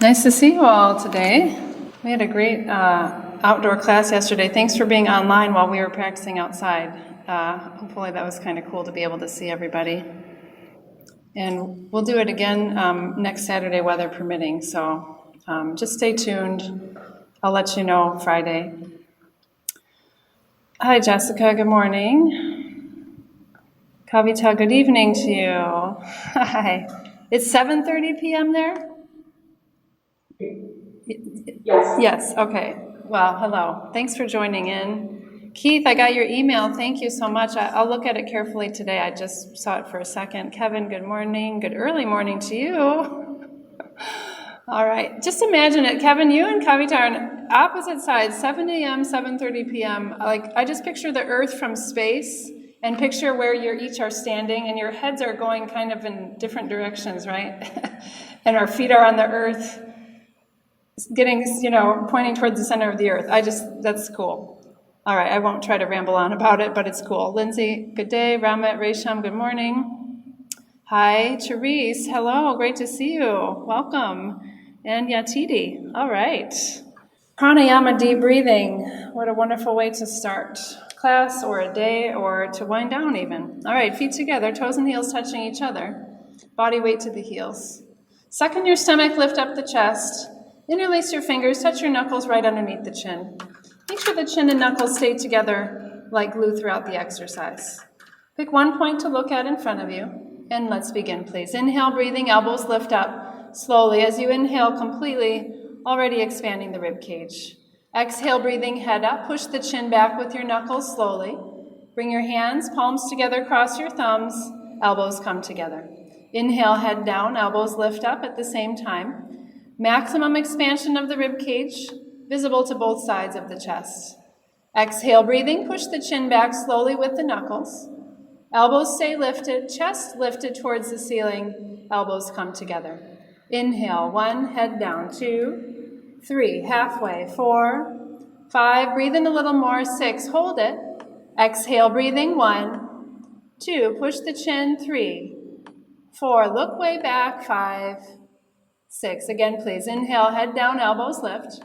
Nice to see you all today. We had a great outdoor class yesterday. Thanks for being online while we were practicing outside. Hopefully that was kind of cool to be able to see everybody. And we'll do it again next Saturday, weather permitting. So just stay tuned. I'll let you know Friday. Hi, Jessica. Good morning. Kavita, good evening to you. Hi. It's 7:30 p.m. there? Yes. Yes, okay. Well, hello. Thanks for joining in. Keith, I got your email. Thank you so much. I'll look at it carefully today. I just saw it for a second. Kevin, good morning. Good early morning to you. All right. Just imagine it. Kevin, you and Kavita are on opposite sides, 7 a.m., 7:30 p.m. I just picture the earth from space and picture where you each are standing, and your heads are going kind of in different directions, right? And our feet are on the earth, getting, pointing towards the center of the earth. That's cool. All right, I won't try to ramble on about it, but it's cool. Lindsay, good day. Ramit, Resham, good morning. Hi, Therese, hello, great to see you. Welcome. And Yatidi, all right. Pranayama, deep breathing. What a wonderful way to start class or a day or to wind down even. All right, feet together, toes and heels touching each other. Body weight to the heels. Suck in your stomach, lift up the chest. Interlace your fingers, touch your knuckles right underneath the chin. Make sure the chin and knuckles stay together like glue throughout the exercise. Pick one point to look at in front of you, and let's begin, please. Inhale, breathing, elbows lift up slowly. As you inhale completely, already expanding the rib cage. Exhale, breathing, head up. Push the chin back with your knuckles slowly. Bring your hands, palms together, cross your thumbs, elbows come together. Inhale, head down, elbows lift up at the same time. Maximum expansion of the rib cage, visible to both sides of the chest. Exhale, breathing, push the chin back slowly with the knuckles. Elbows stay lifted, chest lifted towards the ceiling, elbows come together. Inhale, 1, head down, 2, 3, halfway, 4, 5, breathe in a little more, 6, hold it. Exhale, breathing, 1, 2, push the chin, 3, 4, look way back, 5, 6. Again, please. Inhale, head down, elbows lift.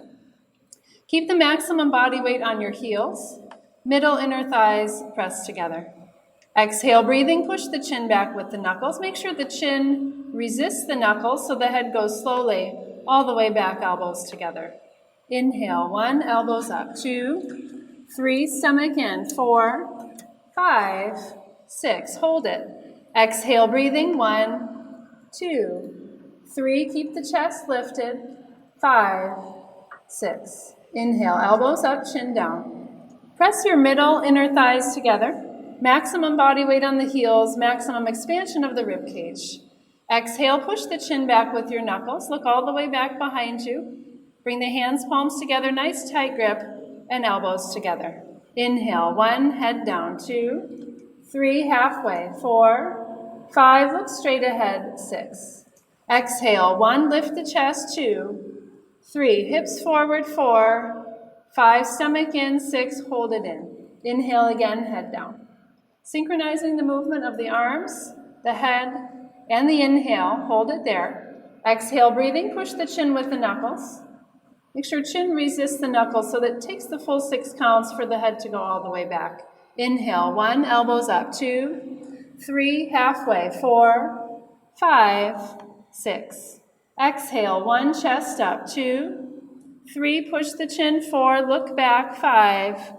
Keep the maximum body weight on your heels. Middle, inner thighs pressed together. Exhale, breathing, push the chin back with the knuckles. Make sure the chin resists the knuckles so the head goes slowly all the way back, elbows together. Inhale, 1, elbows up, 2, 3, stomach in, 4, 5, 6. Hold it. Exhale, breathing, 1, 2, 3, keep the chest lifted, 5, 6. Inhale, elbows up, chin down. Press your middle, inner thighs together. Maximum body weight on the heels, maximum expansion of the rib cage. Exhale, push the chin back with your knuckles. Look all the way back behind you. Bring the hands, palms together, nice tight grip, and elbows together. Inhale, 1, head down, 2, 3, halfway, 4, 5, look straight ahead, 6. Exhale, 1, lift the chest, 2, 3, hips forward, 4, 5, stomach in, 6, hold it in. Inhale again, head down. Synchronizing the movement of the arms, the head, and the inhale, hold it there. Exhale, breathing, push the chin with the knuckles. Make sure chin resists the knuckles so that it takes the full 6 counts for the head to go all the way back. Inhale, 1, elbows up, 2, 3, halfway, 4, 5, 6. Exhale, 1, chest up, 2, 3, push the chin, 4, look back, 5,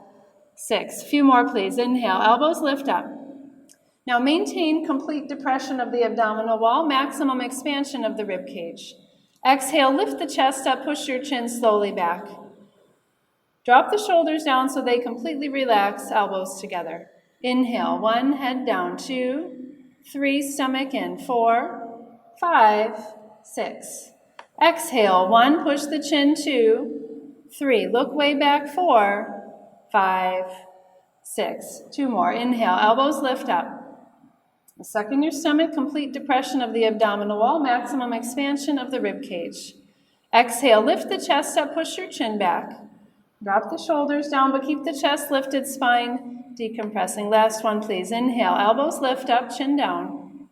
6. Few more, please. Inhale, elbows lift up. Now maintain complete depression of the abdominal wall, maximum expansion of the rib cage. Exhale, lift the chest up, push your chin slowly back. Drop the shoulders down so they completely relax, elbows together. Inhale, 1, head down, 2, 3, stomach in, 4, 5, 6. Exhale, 1, push the chin, 2, 3, look way back, 4, 5, 6. 2 more. Inhale, elbows lift up. Suck in your stomach, complete depression of the abdominal wall, maximum expansion of the rib cage. Exhale, lift the chest up, push your chin back. Drop the shoulders down, but keep the chest lifted, spine decompressing. Last one, please. Inhale, elbows lift up, chin down.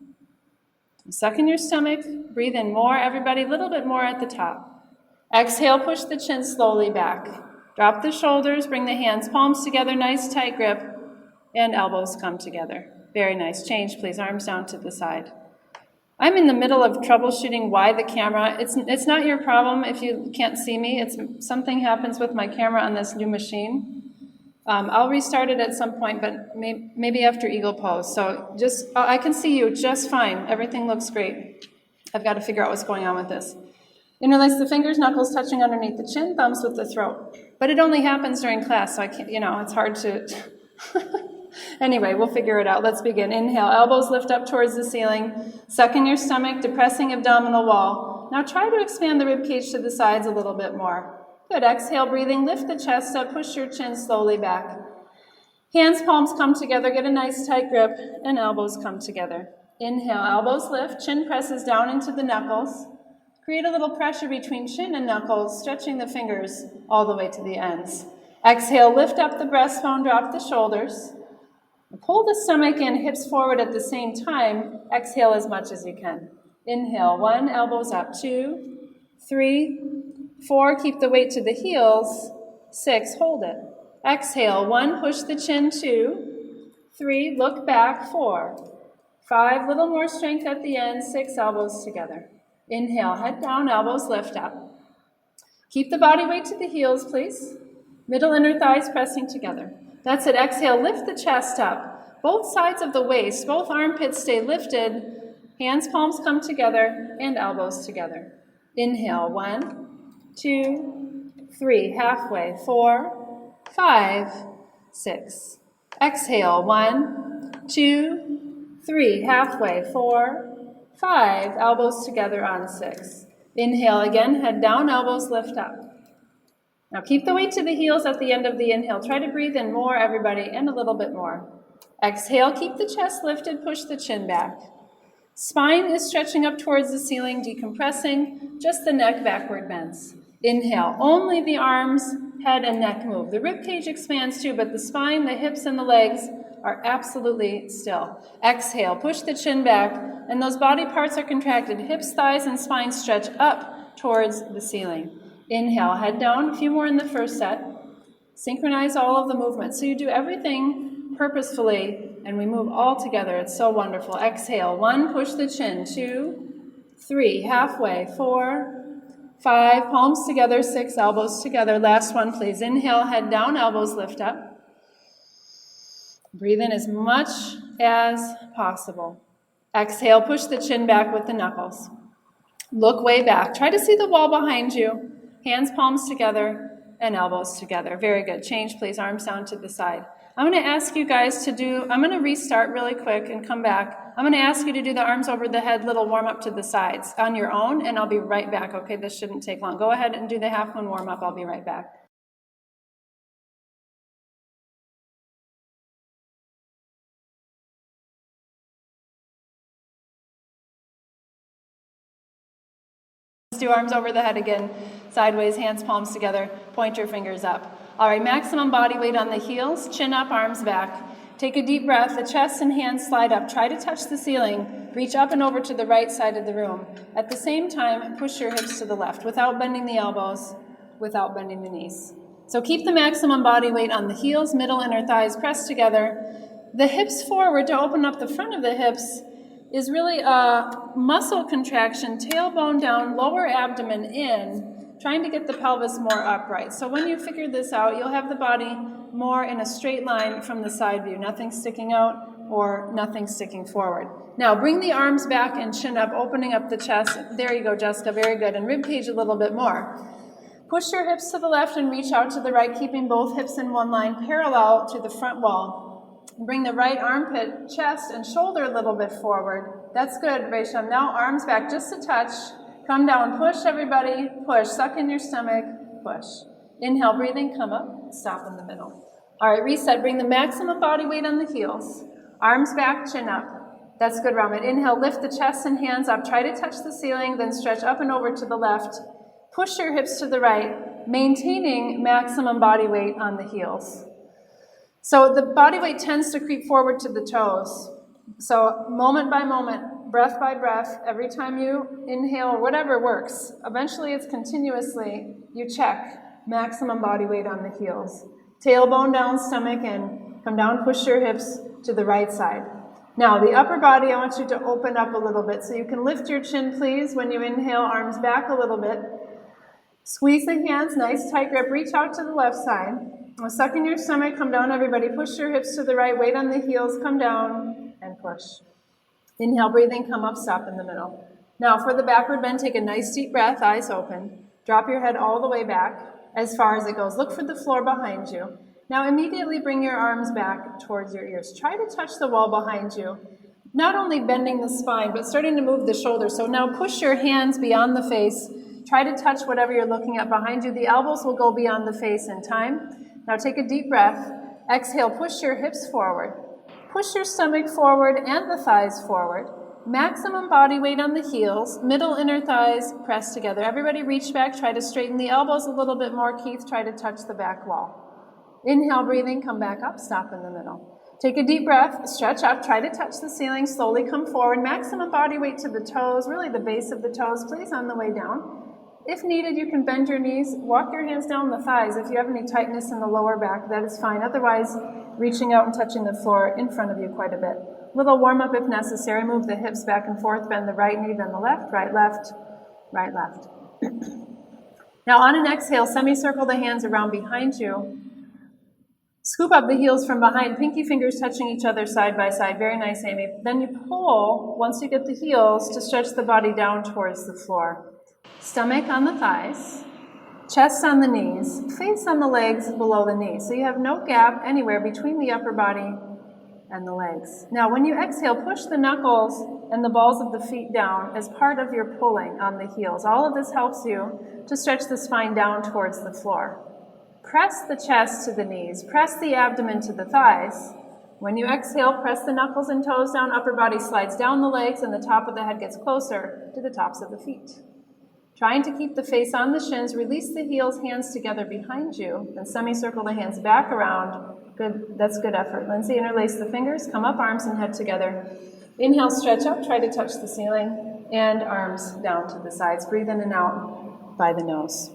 Suck in your stomach, breathe in more, everybody, a little bit more at the top. Exhale, push the chin slowly back. Drop the shoulders, bring the hands, palms together, nice tight grip, and elbows come together. Very nice. Change, please. Arms down to the side. I'm in the middle of troubleshooting why the camera. It's not your problem if you can't see me. Something happens with my camera on this new machine. I'll restart it at some point, but maybe after eagle pose. So I can see you just fine. Everything looks great. I've got to figure out what's going on with this. Interlace the fingers, knuckles touching underneath the chin, thumbs with the throat. But it only happens during class, so I can't, it's hard to... Anyway, we'll figure it out. Let's begin. Inhale, elbows lift up towards the ceiling. Suck in your stomach, depressing abdominal wall. Now try to expand the ribcage to the sides a little bit more. Good. Exhale, breathing. Lift the chest up. Push your chin slowly back. Hands, palms come together. Get a nice tight grip, and elbows come together. Inhale, elbows lift. Chin presses down into the knuckles. Create a little pressure between chin and knuckles, stretching the fingers all the way to the ends. Exhale, lift up the breastbone, drop the shoulders. Pull the stomach in, hips forward at the same time. Exhale as much as you can. Inhale, 1, elbows up, 2, 3, 4, keep the weight to the heels, 6, hold it. Exhale, 1, push the chin, 2, 3, look back, 4, 5, little more strength at the end, 6, elbows together. Inhale, head down, elbows lift up. Keep the body weight to the heels, please. Middle inner thighs pressing together. That's it. Exhale, lift the chest up. Both sides of the waist, both armpits stay lifted. Hands, palms come together, and elbows together. Inhale, 1, 2, 3, halfway, 4, 5, 6. Exhale, 1, 2, 3, halfway, 4, 5, elbows together on 6. Inhale again, head down, elbows lift up. Now keep the weight to the heels at the end of the inhale. Try to breathe in more, everybody, and a little bit more. Exhale, keep the chest lifted, push the chin back. Spine is stretching up towards the ceiling, decompressing, just the neck backward bends. Inhale, only the arms, head, and neck move. The rib cage expands too, but the spine, the hips, and the legs are absolutely still. Exhale, push the chin back, and those body parts are contracted. Hips, thighs, and spine stretch up towards the ceiling. Inhale, head down, a few more in the first set. Synchronize all of the movements. So you do everything purposefully, and we move all together. It's so wonderful. Exhale, 1, push the chin, 2, 3, halfway, 4, 5, palms together, 6, elbows together. Last one, please. Inhale, head down, elbows lift up. Breathe in as much as possible. Exhale, push the chin back with the knuckles. Look way back. Try to see the wall behind you. Hands, palms together, and elbows together. Very good. Change, please. Arms down to the side. I'm going to ask you guys I'm going to restart really quick and come back. I'm going to ask you to do the arms over the head, little warm up to the sides on your own, and I'll be right back. Okay, this shouldn't take long. Go ahead and do the half moon warm up. I'll be right back. Let's do arms over the head again, sideways, hands, palms together, point your fingers up. All right, maximum body weight on the heels, chin up, arms back. Take a deep breath, the chest and hands slide up. Try to touch the ceiling, reach up and over to the right side of the room. At the same time, push your hips to the left without bending the elbows, without bending the knees. So keep the maximum body weight on the heels, middle, inner thighs pressed together. The hips forward to open up the front of the hips is really a muscle contraction, tailbone down, lower abdomen in, trying to get the pelvis more upright. So when you figure this out, you'll have the body more in a straight line from the side view, nothing sticking out or nothing sticking forward. Now bring the arms back and chin up, opening up the chest. There you go, Jessica, very good. And rib cage a little bit more. Push your hips to the left and reach out to the right, keeping both hips in one line parallel to the front wall. Bring the right armpit, chest, and shoulder a little bit forward. That's good, Resham. Now arms back just a touch. Come down, push everybody, push. Suck in your stomach, push. Inhale, breathing, come up, stop in the middle. All right, reset. Bring the maximum body weight on the heels. Arms back, chin up. That's good, Ramit. Inhale, lift the chest and hands up. Try to touch the ceiling, then stretch up and over to the left. Push your hips to the right, maintaining maximum body weight on the heels. So the body weight tends to creep forward to the toes. So moment by moment, breath by breath, every time you inhale or whatever works. Eventually it's continuously, you check maximum body weight on the heels. Tailbone down, stomach in. Come down, push your hips to the right side. Now, the upper body, I want you to open up a little bit. So you can lift your chin, please, when you inhale, arms back a little bit. Squeeze the hands, nice tight grip. Reach out to the left side. Suck in your stomach, come down, everybody. Push your hips to the right, weight on the heels, come down, and push. Inhale, breathing, come up, stop in the middle. Now, for the backward bend, take a nice deep breath, eyes open. Drop your head all the way back as far as it goes. Look for the floor behind you. Now immediately bring your arms back towards your ears. Try to touch the wall behind you. Not only bending the spine, but starting to move the shoulders. So now push your hands beyond the face. Try to touch whatever you're looking at behind you. The elbows will go beyond the face in time. Now take a deep breath. Exhale, push your hips forward. Push your stomach forward and the thighs forward. Maximum body weight on the heels. Middle inner thighs pressed together. Everybody reach back. Try to straighten the elbows a little bit more. Keith, try to touch the back wall. Inhale, breathing, come back up, stop in the middle. Take a deep breath, stretch up, try to touch the ceiling, slowly come forward. Maximum body weight to the toes, really the base of the toes, please, on the way down. If needed, you can bend your knees, walk your hands down the thighs. If you have any tightness in the lower back, that is fine. Otherwise, reaching out and touching the floor in front of you quite a bit. Little warm up if necessary. Move the hips back and forth, bend the right knee, then the left, right, left, right, left. Now on an exhale, semicircle the hands around behind you. Scoop up the heels from behind, pinky fingers touching each other side by side. Very nice, Amy. Then you pull, once you get the heels, to stretch the body down towards the floor. Stomach on the thighs, chest on the knees, face on the legs below the knees. So you have no gap anywhere between the upper body and the legs. Now, when you exhale, push the knuckles and the balls of the feet down as part of your pulling on the heels. All of this helps you to stretch the spine down towards the floor. Press the chest to the knees. Press the abdomen to the thighs. When you exhale, press the knuckles and toes down. Upper body slides down the legs, and the top of the head gets closer to the tops of the feet. Trying to keep the face on the shins. Release the heels, hands together behind you. Then semicircle the hands back around. Good. That's good effort. Lindsay, interlace the fingers. Come up, arms and head together. Inhale, stretch up. Try to touch the ceiling. And arms down to the sides. Breathe in and out by the nose.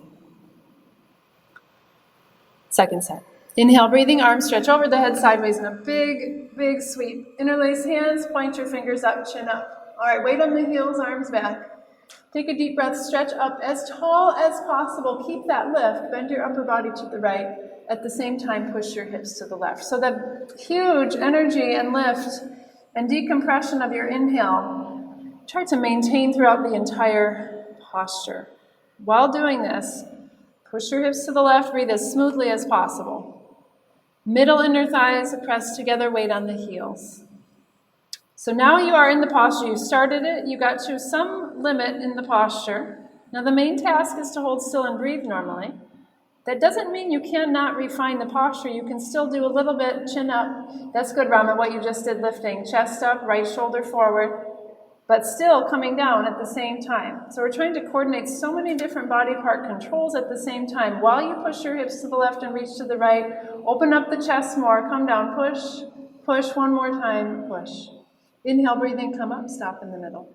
Second set. Inhale, breathing, arms stretch over the head sideways in a big, big sweep. Interlace hands, point your fingers up, chin up. All right, weight on the heels, arms back. Take a deep breath, stretch up as tall as possible. Keep that lift, bend your upper body to the right. At the same time, push your hips to the left. So that huge energy and lift and decompression of your inhale, try to maintain throughout the entire posture. While doing this, push your hips to the left, breathe as smoothly as possible. Middle inner thighs pressed together, weight on the heels. So now you are in the posture. You started it, you got to some limit in the posture. Now the main task is to hold still and breathe normally. That doesn't mean you cannot refine the posture. You can still do a little bit, chin up. That's good, Rama, what you just did lifting. Chest up, right shoulder forward, but still coming down at the same time. So we're trying to coordinate so many different body part controls at the same time. While you push your hips to the left and reach to the right, open up the chest more, come down, push, push, one more time, push. Inhale, breathing, come up, stop in the middle.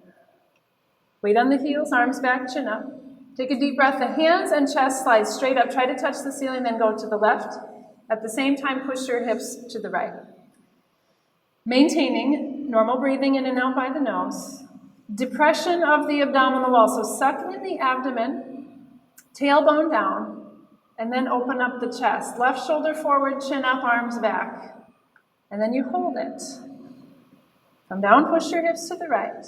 Weight on the heels, arms back, chin up. Take a deep breath, the hands and chest slide straight up. Try to touch the ceiling, then go to the left. At the same time, push your hips to the right. Maintaining normal breathing in and out by the nose. Depression of the abdominal wall. So suck in the abdomen, tailbone down, and then open up the chest. Left shoulder forward, chin up, arms back. And then you hold it. Come down, push your hips to the right.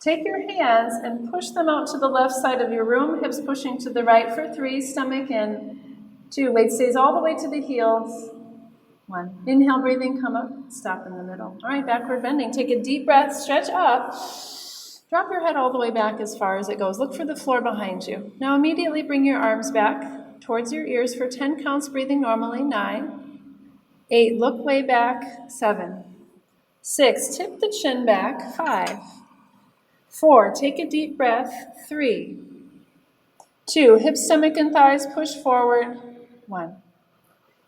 Take your hands and push them out to the left side of your room, hips pushing to the right for 3, stomach in. 2, weight stays all the way to the heels. 1, inhale, breathing, come up, stop in the middle. All right, backward bending. Take a deep breath, stretch up. Drop your head all the way back as far as it goes. Look for the floor behind you. Now immediately bring your arms back towards your ears for 10 counts, breathing normally. 9, 8, look way back. 7, 6, tip the chin back. 5, 4, take a deep breath. 3, 2, hips, stomach, and thighs push forward. 1.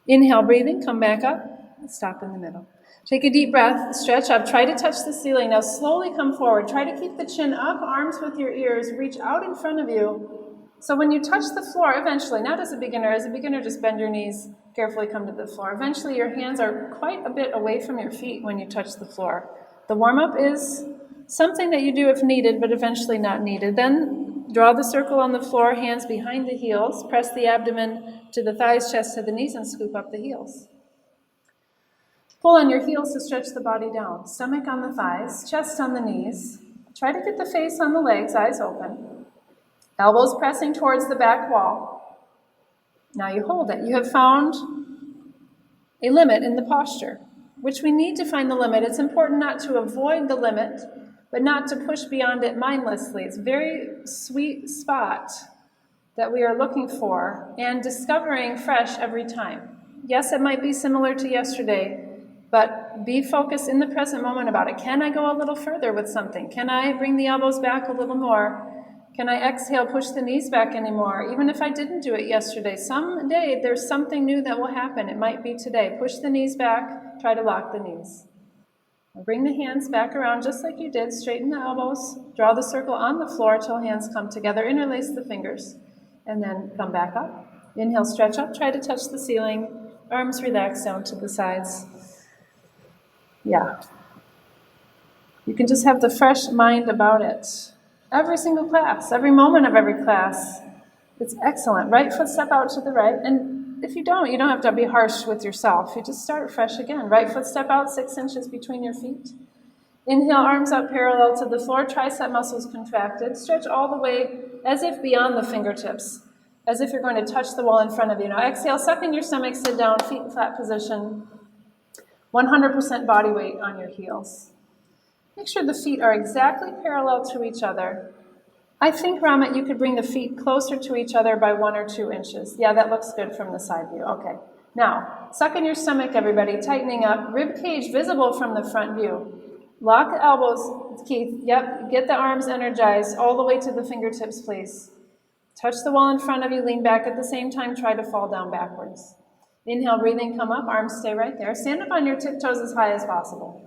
Inhale, breathing, come back up, stop in the middle. Take a deep breath, stretch up, try to touch the ceiling. Now slowly come forward. Try to keep the chin up, arms with your ears, reach out in front of you. So when you touch the floor, eventually, not as a beginner, just bend your knees, carefully come to the floor. Eventually your hands are quite a bit away from your feet when you touch the floor. The warm-up is something that you do if needed, but eventually not needed. Then draw the circle on the floor, hands behind the heels, press the abdomen to the thighs, chest to the knees, and scoop up the heels. Pull on your heels to stretch the body down. Stomach on the thighs, chest on the knees. Try to get the face on the legs, eyes open. Elbows pressing towards the back wall. Now you hold it. You have found a limit in the posture, which we need to find the limit. It's important not to avoid the limit, but not to push beyond it mindlessly. It's a very sweet spot that we are looking for and discovering fresh every time. Yes, it might be similar to yesterday, but be focused in the present moment about it. Can I go a little further with something? Can I bring the elbows back a little more? Can I exhale, push the knees back anymore? Even if I didn't do it yesterday, someday there's something new that will happen. It might be today. Push the knees back, try to lock the knees. Bring the hands back around just like you did. Straighten the elbows. Draw the circle on the floor till hands come together. Interlace the fingers. And then come back up. Inhale, stretch up. Try to touch the ceiling. Arms relax down to the sides. Yeah. You can just have the fresh mind about it. Every single class, every moment of every class. It's excellent. Right foot step out to the right. And if you don't have to be harsh with yourself. You just start fresh again. Right foot step out 6 inches between your feet. Inhale, arms up parallel to the floor. Tricep muscles contracted. Stretch all the way as if beyond the fingertips. As if you're going to touch the wall in front of you. Now exhale, suck in your stomach, sit down, feet in flat position. 100% body weight on your heels. Make sure the feet are exactly parallel to each other. I think, Ramit, you could bring the feet closer to each other by 1 or 2 inches. Yeah, that looks good from the side view. Okay. Now, suck in your stomach, everybody, tightening up. Rib cage visible from the front view. Lock the elbows, Keith. Yep, get the arms energized all the way to the fingertips, please. Touch the wall in front of you, lean back at the same time, try to fall down backwards. Inhale, breathing, come up, arms stay right there. Stand up on your tiptoes as high as possible.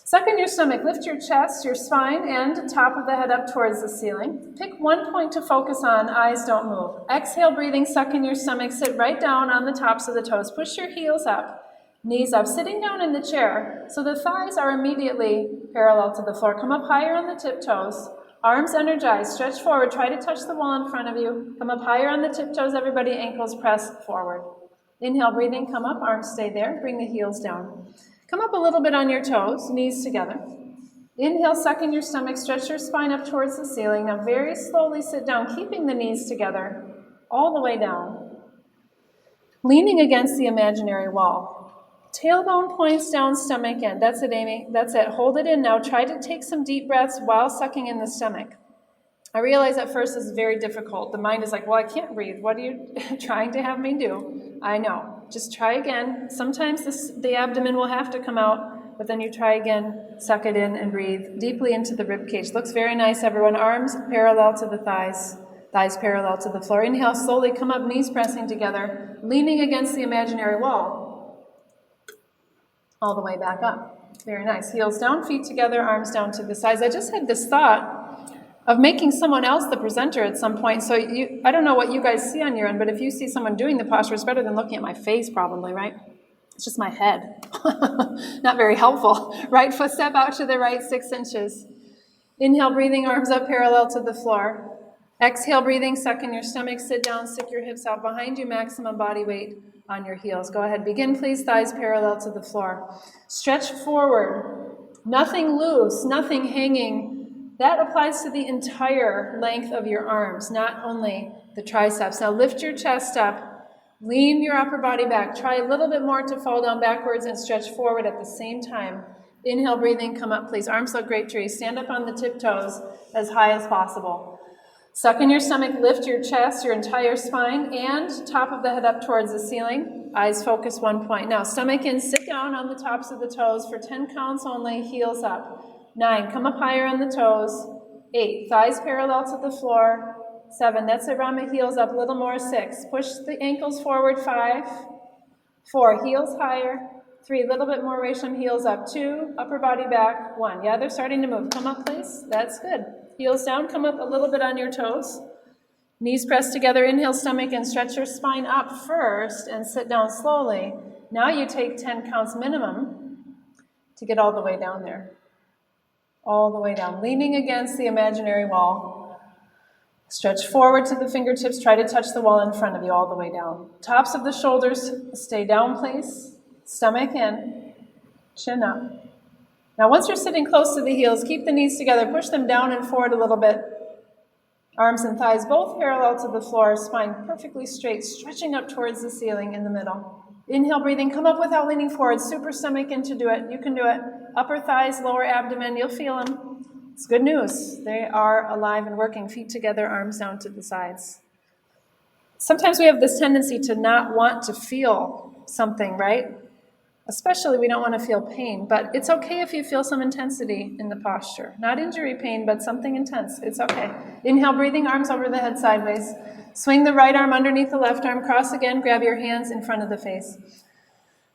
Suck in your stomach, lift your chest, your spine, and top of the head up towards the ceiling. Pick one point to focus on, eyes don't move. Exhale, breathing, suck in your stomach, sit right down on the tops of the toes. Push your heels up, knees up, sitting down in the chair so the thighs are immediately parallel to the floor. Come up higher on the tiptoes. Arms energized, stretch forward, try to touch the wall in front of you. Come up higher on the tiptoes, everybody, ankles press forward. Inhale, breathing, come up, arms stay there, bring the heels down. Come up a little bit on your toes, knees together. Inhale, suck in your stomach, stretch your spine up towards the ceiling. Now very slowly sit down, keeping the knees together, all the way down. Leaning against the imaginary wall. Tailbone points down, stomach in. That's it, Amy. That's it. Hold it in now. Try to take some deep breaths while sucking in the stomach. I realize at first this is very difficult. The mind is like, well, I can't breathe. What are you trying to have me do? I know. Just try again. Sometimes the abdomen will have to come out, but then you try again, suck it in and breathe deeply into the rib cage. Looks very nice, everyone. Arms parallel to the thighs, thighs parallel to the floor. Inhale, slowly come up, knees pressing together, leaning against the imaginary wall. All the way back up. Very nice. Heels down, feet together, arms down to the sides. I just had this thought of making someone else the presenter at some point. So I don't know what you guys see on your end, but if you see someone doing the posture, it's better than looking at my face probably, right? It's just my head. Not very helpful. Right foot step out to the right 6 inches. Inhale, breathing, arms up parallel to the floor. Exhale, breathing, suck in your stomach, sit down, stick your hips out behind you, maximum body weight on your heels. Go ahead, begin please, thighs parallel to the floor. Stretch forward, nothing loose, nothing hanging. That applies to the entire length of your arms, not only the triceps. Now lift your chest up, lean your upper body back. Try a little bit more to fall down backwards and stretch forward at the same time. Inhale, breathing, come up please. Arms look grape trees. Stand up on the tiptoes as high as possible. Suck in your stomach, lift your chest, your entire spine, and top of the head up towards the ceiling. Eyes focus 1 point. Now stomach in, sit down on the tops of the toes for 10 counts only, heels up. 9, come up higher on the toes. 8, thighs parallel to the floor. 7, that's it, Rama, heels up, a little more. 6, push the ankles forward. 5, 4, heels higher. 3, a little bit more Resham, heels up. 2, upper body back. 1, yeah, they're starting to move. Come up, please. That's good. Heels down, come up a little bit on your toes. Knees pressed together, inhale, stomach, and stretch your spine up first and sit down slowly. Now you take 10 counts minimum to get all the way down there. All the way down, leaning against the imaginary wall. Stretch forward to the fingertips, try to touch the wall in front of you all the way down. Tops of the shoulders stay down, please. Stomach in, chin up. Now once you're sitting close to the heels, keep the knees together, push them down and forward a little bit. Arms and thighs both parallel to the floor, spine perfectly straight, stretching up towards the ceiling in the middle. Inhale, breathing, come up without leaning forward, super stomach in to do it. You can do it. Upper thighs, lower abdomen, you'll feel them. It's good news. They are alive and working, feet together, arms down to the sides. Sometimes we have this tendency to not want to feel something, right? Especially we don't want to feel pain, but it's okay if you feel some intensity in the posture. Not injury pain, but something intense. It's okay. Inhale, breathing, arms over the head sideways. Swing the right arm underneath the left arm. Cross again. Grab your hands in front of the face.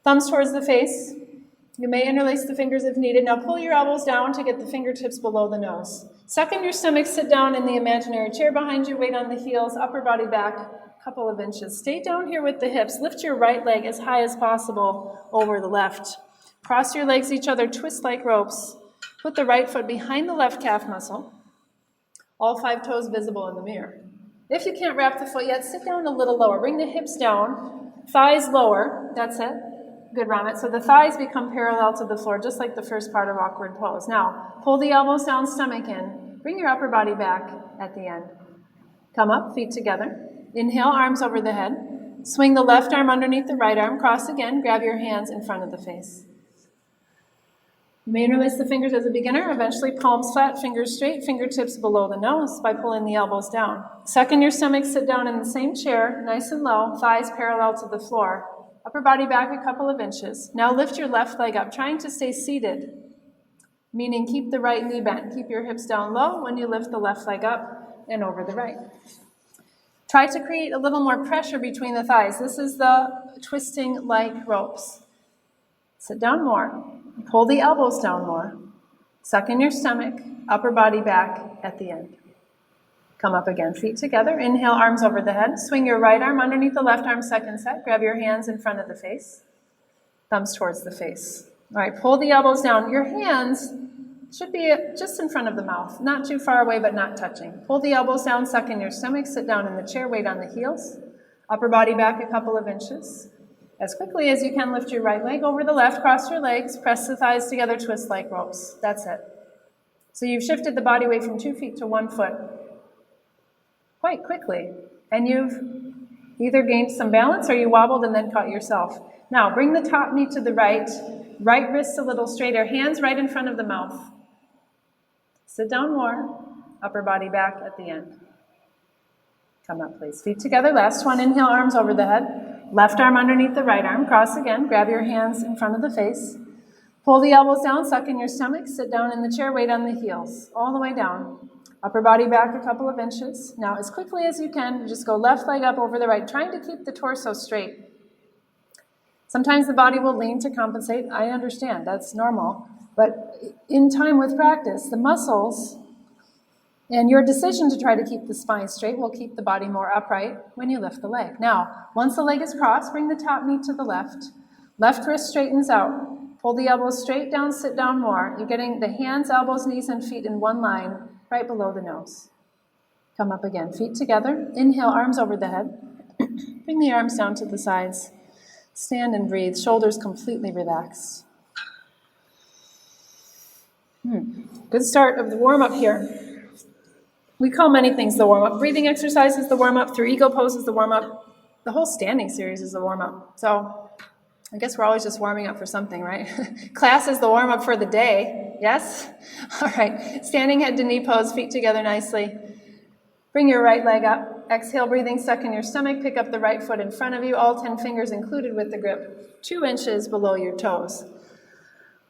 Thumbs towards the face. You may interlace the fingers if needed. Now pull your elbows down to get the fingertips below the nose. Suck in your stomach. Sit down in the imaginary chair behind you. Weight on the heels. Upper body back. Couple of inches. Stay down here with the hips. Lift your right leg as high as possible over the left. Cross your legs each other, twist like ropes. Put the right foot behind the left calf muscle. All 5 toes visible in the mirror. If you can't wrap the foot yet, sit down a little lower. Bring the hips down, thighs lower. That's it. Good, Ramit. So the thighs become parallel to the floor, just like the first part of awkward pose. Now, pull the elbows down, stomach in. Bring your upper body back at the end. Come up, feet together. Inhale, arms over the head. Swing the left arm underneath the right arm. Cross again. Grab your hands in front of the face. You may interlace the fingers as a beginner. Eventually, palms flat, fingers straight, fingertips below the nose by pulling the elbows down. Suck in your stomach. Sit down in the same chair, nice and low, thighs parallel to the floor. Upper body back a couple of inches. Now lift your left leg up, trying to stay seated, meaning keep the right knee bent. Keep your hips down low when you lift the left leg up and over the right. Try to create a little more pressure between the thighs. This is the twisting like ropes. Sit down more. Pull the elbows down more. Suck in your stomach. Upper body back at the end. Come up again. Feet together. Inhale, arms over the head. Swing your right arm underneath the left arm, second set. Grab your hands in front of the face. Thumbs towards the face. All right, pull the elbows down. Your hands should be just in front of the mouth, not too far away, but not touching. Pull the elbows down, suck in your stomach, sit down in the chair, weight on the heels. Upper body back a couple of inches. As quickly as you can, lift your right leg over the left, cross your legs, press the thighs together, twist like ropes. That's it. So you've shifted the body weight from 2 feet to 1 foot quite quickly. And you've either gained some balance or you wobbled and then caught yourself. Now, bring the top knee to the right wrist a little straighter, hands right in front of the mouth. Sit down more, upper body back at the end. Come up, please. Feet together. Last one. Inhale, arms over the head. Left arm underneath the right arm. Cross again. Grab your hands in front of the face. Pull the elbows down, suck in your stomach. Sit down in the chair, weight on the heels. All the way down. Upper body back a couple of inches. Now, as quickly as you can, just go left leg up over the right, trying to keep the torso straight. Sometimes the body will lean to compensate. I understand. That's normal. But in time with practice, the muscles and your decision to try to keep the spine straight will keep the body more upright when you lift the leg. Now, once the leg is crossed, bring the top knee to the left. Left wrist straightens out. Pull the elbows straight down, sit down more. You're getting the hands, elbows, knees, and feet in one line right below the nose. Come up again. Feet together. Inhale, arms over the head. Bring the arms down to the sides. Stand and breathe. Shoulders completely relaxed. Good start of the warm-up here. We call many things the warm-up. Breathing exercise is the warm-up. Through ego pose is the warm-up. The whole standing series is the warm-up. So I guess we're always just warming up for something, right? Class is the warm-up for the day. Yes? All right. Standing head to knee pose, feet together nicely. Bring your right leg up. Exhale, breathing, suck in your stomach. Pick up the right foot in front of you, all 10 fingers included with the grip, 2 inches below your toes.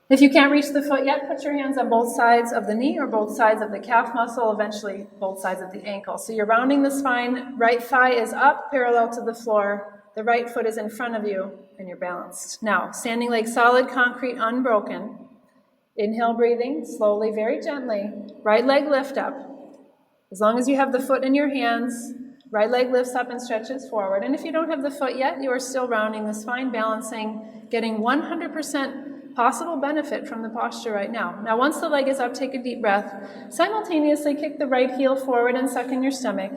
If you can't reach the foot yet, put your hands on both sides of the knee or both sides of the calf muscle, eventually both sides of the ankle. So you're rounding the spine, right thigh is up, parallel to the floor, The right foot is in front of you, and you're balanced. Now, standing leg solid, concrete, unbroken. Inhale, breathing, slowly, very gently. Right leg lift up. As long as you have the foot in your hands, right leg lifts up and stretches forward. And if you don't have the foot yet, you are still rounding the spine, balancing, getting 100% possible benefit from the posture right now. Now, once the leg is up, take a deep breath. Simultaneously kick the right heel forward and suck in your stomach,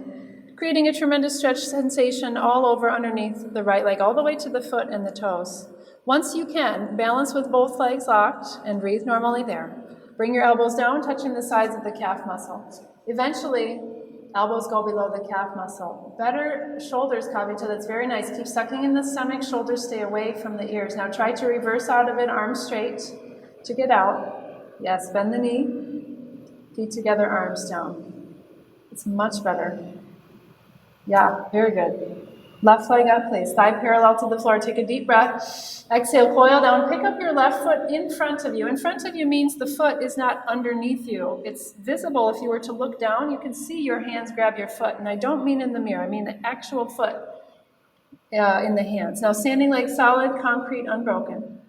creating a tremendous stretch sensation all over underneath the right leg, all the way to the foot and the toes. Once you can, balance with both legs locked and breathe normally there. Bring your elbows down, touching the sides of the calf muscle. Eventually, elbows go below the calf muscle. Better shoulders, Kavita, that's very nice. Keep sucking in the stomach, shoulders stay away from the ears. Now try to reverse out of it, arms straight to get out. Yes, bend the knee, feet together, arms down. It's much better. Yeah, very good. Left leg up, please. Thigh parallel to the floor. Take a deep breath. Exhale, coil down. Pick up your left foot in front of you. In front of you means the foot is not underneath you. It's visible. If you were to look down, you can see your hands grab your foot. And I don't mean in the mirror. I mean the actual foot in the hands. Now, standing leg solid, concrete, unbroken.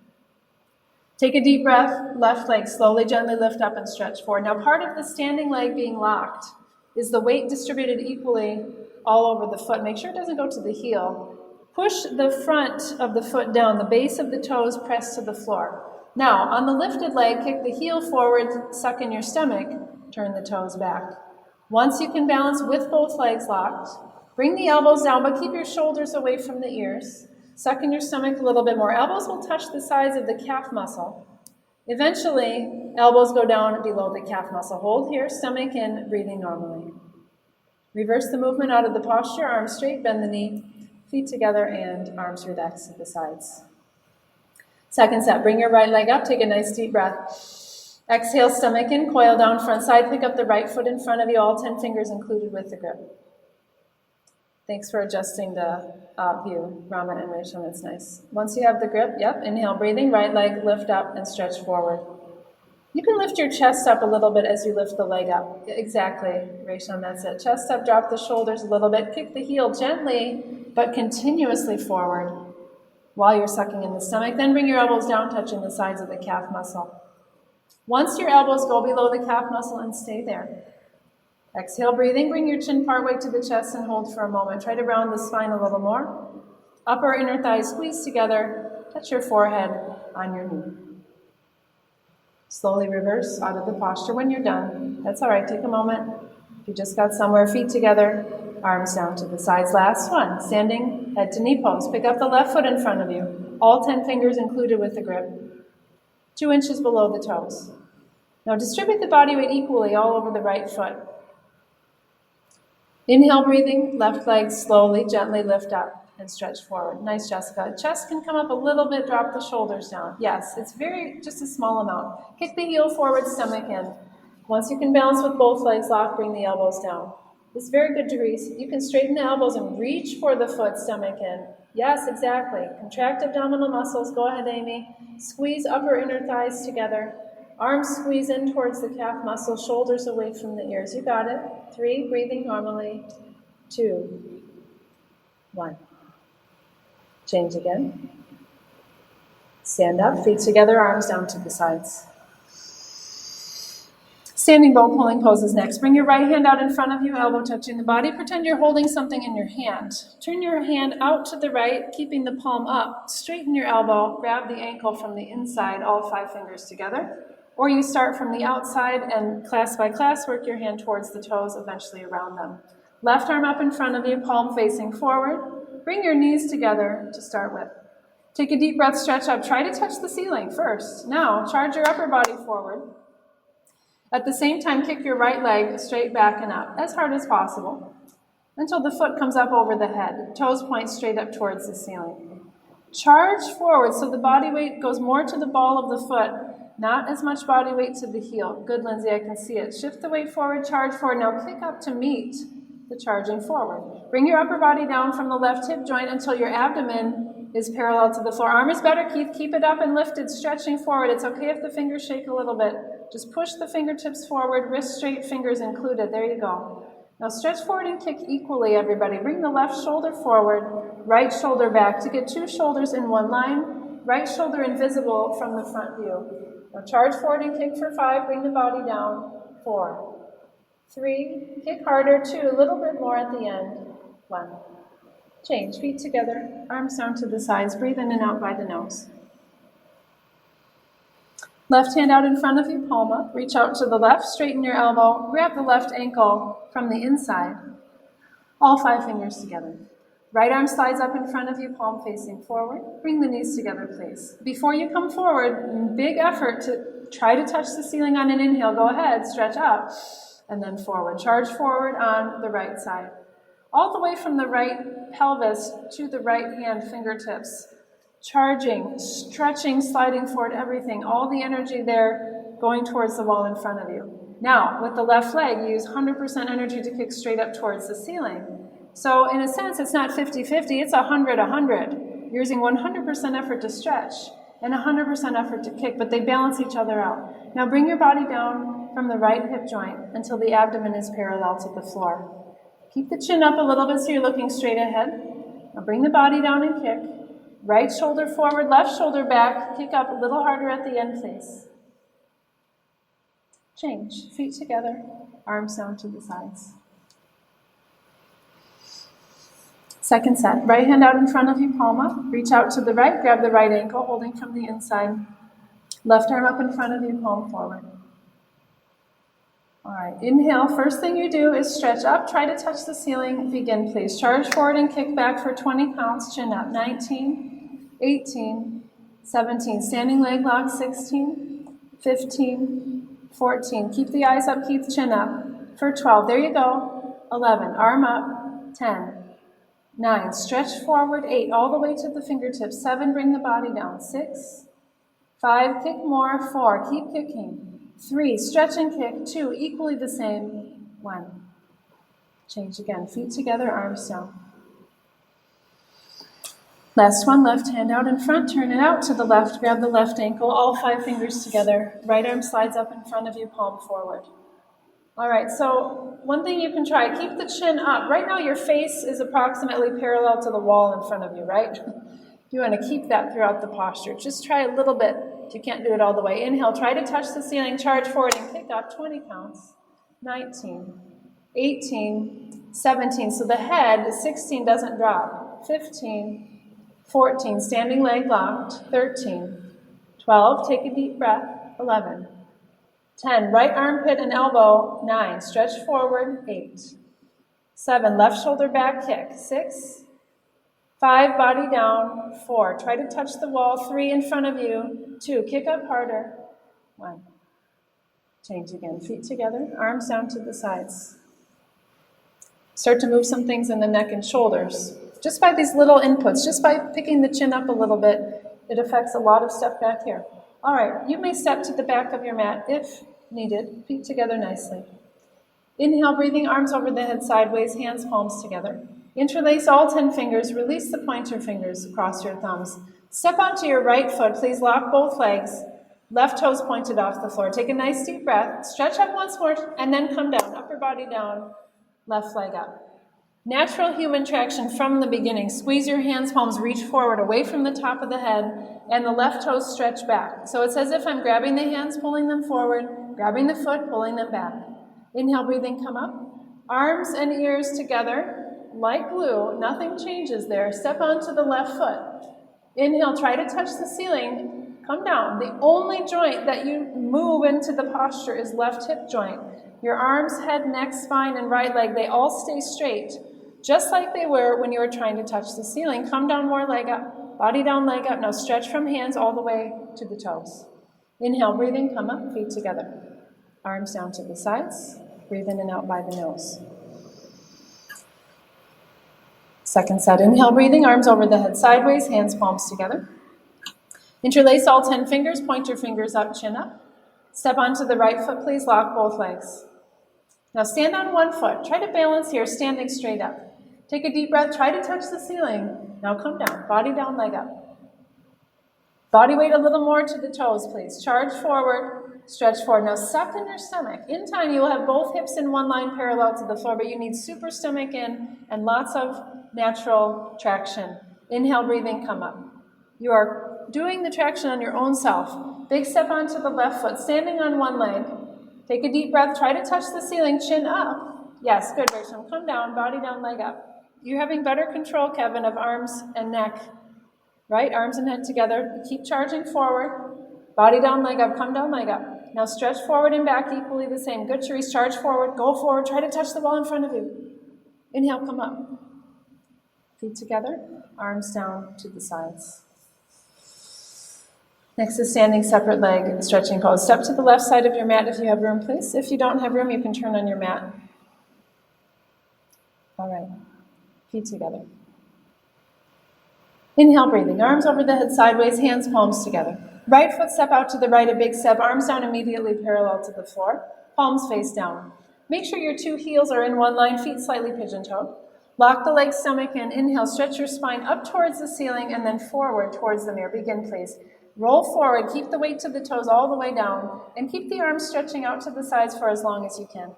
Take a deep breath. Left leg slowly, gently lift up and stretch forward. Now, part of the standing leg being locked is the weight distributed equally all over the foot. Make sure it doesn't go to the heel. Push the front of the foot down, the base of the toes pressed to the floor. Now, on the lifted leg, kick the heel forward, suck in your stomach, turn the toes back. Once you can balance with both legs locked, bring the elbows down, but keep your shoulders away from the ears. Suck in your stomach a little bit more. Elbows will touch the sides of the calf muscle. Eventually, elbows go down below the calf muscle. Hold here, stomach in, breathing normally. Reverse the movement out of the posture, arms straight, bend the knee, feet together, and arms relaxed to the sides. Second set, bring your right leg up, take a nice deep breath. Exhale, stomach in, coil down, front side, pick up the right foot in front of you, all 10 fingers included with the grip. Thanks for adjusting the view, Rama and Rachel, that's nice. Once you have the grip, inhale, breathing, right leg lift up and stretch forward. You can lift your chest up a little bit as you lift the leg up. Exactly, Rachel, that's it. Chest up, drop the shoulders a little bit. Kick the heel gently, but continuously forward while you're sucking in the stomach. Then bring your elbows down, touching the sides of the calf muscle. Once your elbows go below the calf muscle and stay there. Exhale, breathing. Bring your chin partway to the chest and hold for a moment. Try to round the spine a little more. Upper inner thighs squeeze together. Touch your forehead on your knee. Slowly reverse out of the posture when you're done. That's all right. Take a moment. If you just got somewhere, feet together, arms down to the sides. Last one. Standing head to knee pose. Pick up the left foot in front of you. All 10 fingers included with the grip. 2 inches below the toes. Now distribute the body weight equally all over the right foot. Inhale, breathing. Left leg slowly, gently lift up and stretch forward. Nice, Jessica. Chest can come up a little bit, drop the shoulders down. Yes, it's just a small amount. Kick the heel forward, stomach in. Once you can balance with both legs locked, bring the elbows down. It's very good, Therese. You can straighten the elbows and reach for the foot, stomach in. Yes, exactly. Contract abdominal muscles. Go ahead, Amy. Squeeze upper inner thighs together. Arms squeeze in towards the calf muscle, shoulders away from the ears. You got it. 3, breathing normally. 2, 1. Change again. Stand up, feet together, arms down to the sides. Standing bow pulling poses next. Bring your right hand out in front of you, elbow touching the body. Pretend you're holding something in your hand. Turn your hand out to the right, keeping the palm up. Straighten your elbow, grab the ankle from the inside, all 5 fingers together. Or you start from the outside and class by class, work your hand towards the toes, eventually around them. Left arm up in front of you, palm facing forward. Bring your knees together to start with. Take a deep breath, stretch up. Try to touch the ceiling first. Now, charge your upper body forward. At the same time, kick your right leg straight back and up, as hard as possible, until the foot comes up over the head. Toes point straight up towards the ceiling. Charge forward so the body weight goes more to the ball of the foot, not as much body weight to the heel. Good, Lindsay, I can see it. Shift the weight forward, charge forward. Now kick up to meet the charging forward. Bring your upper body down from the left hip joint until your abdomen is parallel to the floor. Arm is better, Keith. Keep it up and lifted, stretching forward. It's okay if the fingers shake a little bit. Just push the fingertips forward, wrist straight, fingers included. There you go. Now stretch forward and kick equally, everybody. Bring the left shoulder forward, right shoulder back to get 2 shoulders in one line, right shoulder invisible from the front view. Now charge forward and kick for 5, bring the body down, 4, 3, kick harder, 2, a little bit more at the end, 1. Change, feet together, arms down to the sides, breathe in and out by the nose. Left hand out in front of you, palm up. Reach out to the left, straighten your elbow, grab the left ankle from the inside. All 5 fingers together. Right arm slides up in front of you, palm facing forward. Bring the knees together, please. Before you come forward, big effort to try to touch the ceiling on an inhale. Go ahead, stretch up, and then forward. Charge forward on the right side. All the way from the right pelvis to the right hand fingertips. Charging, stretching, sliding forward, everything. All the energy there going towards the wall in front of you. Now, with the left leg, you use 100% energy to kick straight up towards the ceiling. So, in a sense, it's not 50-50, it's 100-100. You're using 100% effort to stretch and 100% effort to kick, but they balance each other out. Now, bring your body down from the right hip joint until the abdomen is parallel to the floor. Keep the chin up a little bit so you're looking straight ahead. Now, bring the body down and kick. Right shoulder forward, left shoulder back. Kick up a little harder at the end, please. Change. Feet together, arms down to the sides. Second set. Right hand out in front of you, palm up. Reach out to the right, grab the right ankle, holding from the inside. Left arm up in front of you, palm forward. All right, inhale. First thing you do is stretch up. Try to touch the ceiling. Begin, please. Charge forward and kick back for 20 counts. Chin up. 19, 18, 17. Standing leg lock. 16, 15, 14. Keep the eyes up. Keep the chin up. For 12. There you go. 11. Arm up. 10, 9. Stretch forward. 8. All the way to the fingertips. 7. Bring the body down. 6, 5. Kick more. 4. Keep kicking. 3, stretch and kick. 2, equally the same. 1. Change again. Feet together, arms down. Last one, left hand out in front. Turn it out to the left. Grab the left ankle. All 5 fingers together. Right arm slides up in front of you, palm forward. All right, so one thing you can try, keep the chin up. Right now your face is approximately parallel to the wall in front of you, right? You want to keep that throughout the posture. Just try a little bit. If you can't do it all the way, inhale, try to touch the ceiling, charge forward and kick up, 20 counts, 19, 18, 17, so the head, 16 doesn't drop, 15, 14, standing leg locked, 13, 12, take a deep breath, 11, 10, right armpit and elbow, 9, stretch forward, 8, 7, left shoulder back kick, 6, 5, body down, 4, try to touch the wall, 3 in front of you, 2, kick up harder, 1. Change again, feet together, arms down to the sides. Start to move some things in the neck and shoulders. Just by these little inputs, just by picking the chin up a little bit, it affects a lot of stuff back here. All right, you may step to the back of your mat if needed, feet together nicely. Inhale, breathing, arms over the head sideways, hands, palms together. Interlace all 10 fingers, release the pointer fingers across your thumbs. Step onto your right foot, please lock both legs. Left toes pointed off the floor. Take a nice deep breath, stretch up once more, and then come down, upper body down, left leg up. Natural human traction from the beginning. Squeeze your hands, palms, reach forward away from the top of the head, and the left toes stretch back. So it's as if I'm grabbing the hands, pulling them forward, grabbing the foot, pulling them back. Inhale, breathing, come up. Arms and ears together. Like glue, nothing changes there. Step onto the left foot. Inhale, try to touch the ceiling. Come down. The only joint that you move into the posture is left hip joint. Your arms, head, neck, spine, and right leg, they all stay straight, just like they were when you were trying to touch the ceiling. Come down more, leg up. Body down, leg up. Now stretch from hands all the way to the toes. Inhale, breathing, come up, feet together. Arms down to the sides. Breathe in and out by the nose. Second set, inhale, breathing, arms over the head sideways, hands, palms together. Interlace all 10 fingers, point your fingers up, chin up. Step onto the right foot, please, lock both legs. Now stand on one foot. Try to balance here, standing straight up. Take a deep breath, try to touch the ceiling. Now come down, body down, leg up. Body weight a little more to the toes, please. Charge forward, stretch forward. Now suck in your stomach. In time, you will have both hips in one line parallel to the floor, but you need super stomach in and lots of natural traction. Inhale, breathing, come up. You are doing the traction on your own self. Big step onto the left foot, standing on one leg. Take a deep breath, try to touch the ceiling, chin up. Yes, good, Rachel. Come down, body down, leg up. You're having better control, Kevin, of arms and neck. Right? Arms and head together. Keep charging forward. Body down, leg up. Come down, leg up. Now stretch forward and back equally the same. Good, Charisse. Charge forward. Go forward. Try to touch the wall in front of you. Inhale, come up. Feet together. Arms down to the sides. Next is standing separate leg stretching pose. Step to the left side of your mat if you have room, please. If you don't have room, you can turn on your mat. All right. Feet together. Inhale, breathing. Arms over the head sideways, hands, palms together. Right foot step out to the right, a big step. Arms down immediately parallel to the floor. Palms face down. Make sure your two heels are in one line, feet slightly pigeon-toed. Lock the legs, stomach in. Inhale, stretch your spine up towards the ceiling and then forward towards the mirror. Begin, please. Roll forward, keep the weight to the toes all the way down, and keep the arms stretching out to the sides for as long as you can.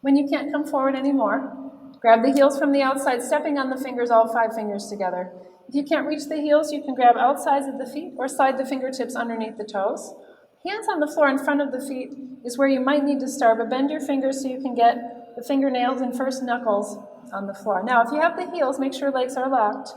When you can't come forward anymore, grab the heels from the outside, stepping on the fingers, all 5 fingers together. If you can't reach the heels, you can grab outsides of the feet or slide the fingertips underneath the toes. Hands on the floor in front of the feet is where you might need to start, but bend your fingers so you can get the fingernails and first knuckles on the floor. Now, if you have the heels, make sure legs are locked.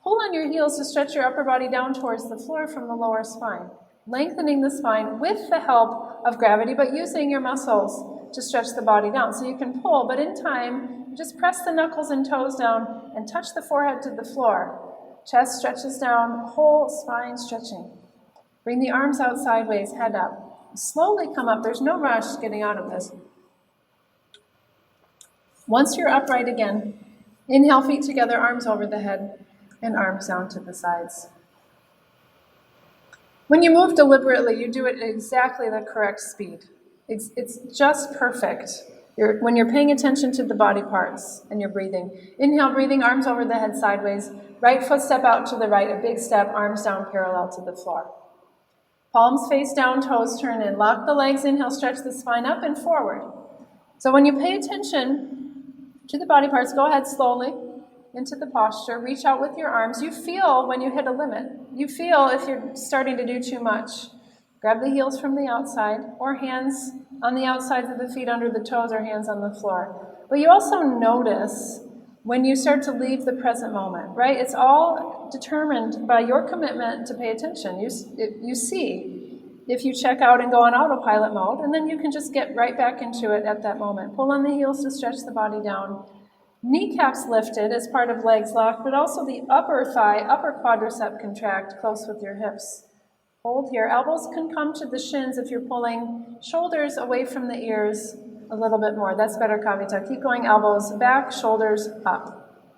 Pull on your heels to stretch your upper body down towards the floor from the lower spine, lengthening the spine with the help of gravity, but using your muscles to stretch the body down. So you can pull, but in time, just press the knuckles and toes down and touch the forehead to the floor. Chest stretches down, whole spine stretching. Bring the arms out sideways, head up. Slowly come up. There's no rush getting out of this. Once you're upright again, inhale, feet together, arms over the head, and arms down to the sides. When you move deliberately, you do it at exactly the correct speed. It's just perfect. When you're paying attention to the body parts and you're breathing. Inhale, breathing, arms over the head sideways. Right foot step out to the right, a big step, arms down parallel to the floor. Palms face down, toes turn in. Lock the legs, inhale, stretch the spine up and forward. So when you pay attention to the body parts, go ahead slowly into the posture. Reach out with your arms. You feel when you hit a limit. You feel if you're starting to do too much. Grab the heels from the outside or hands on the outsides of the feet under the toes or hands on the floor. But you also notice when you start to leave the present moment, right? It's all determined by your commitment to pay attention. You see if you check out and go on autopilot mode, and then you can just get right back into it at that moment. Pull on the heels to stretch the body down. Kneecaps lifted as part of legs locked, but also the upper thigh, upper quadricep contract close with your hips. Hold here. Elbows can come to the shins if you're pulling shoulders away from the ears a little bit more. That's better, Kavita. Keep going. Elbows back, shoulders up.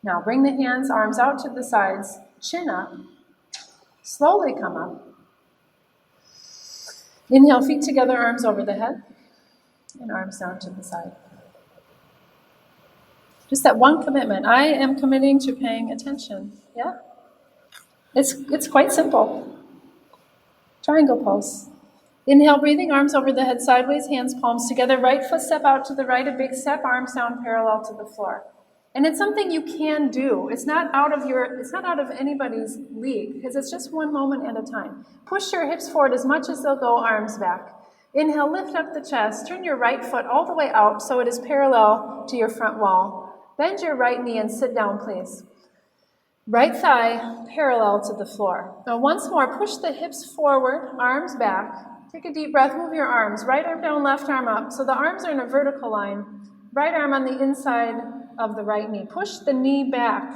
Now bring the hands, arms out to the sides, chin up. Slowly come up. Inhale, feet together, arms over the head, and arms down to the side. Just that one commitment. I am committing to paying attention. Yeah? It's quite simple. Triangle pose. Inhale, breathing, arms over the head sideways, hands, palms together. Right foot step out to the right, a big step, arms down parallel to the floor. And it's something you can do. It's not out of anybody's league, because it's just one moment at a time. Push your hips forward as much as they'll go, arms back. Inhale, lift up the chest. Turn your right foot all the way out so it is parallel to your front wall. Bend your right knee and sit down, please. Right thigh parallel to the floor. Now once more, push the hips forward, arms back. Take a deep breath, move your arms. Right arm down, left arm up. So the arms are in a vertical line. Right arm on the inside of the right knee. Push the knee back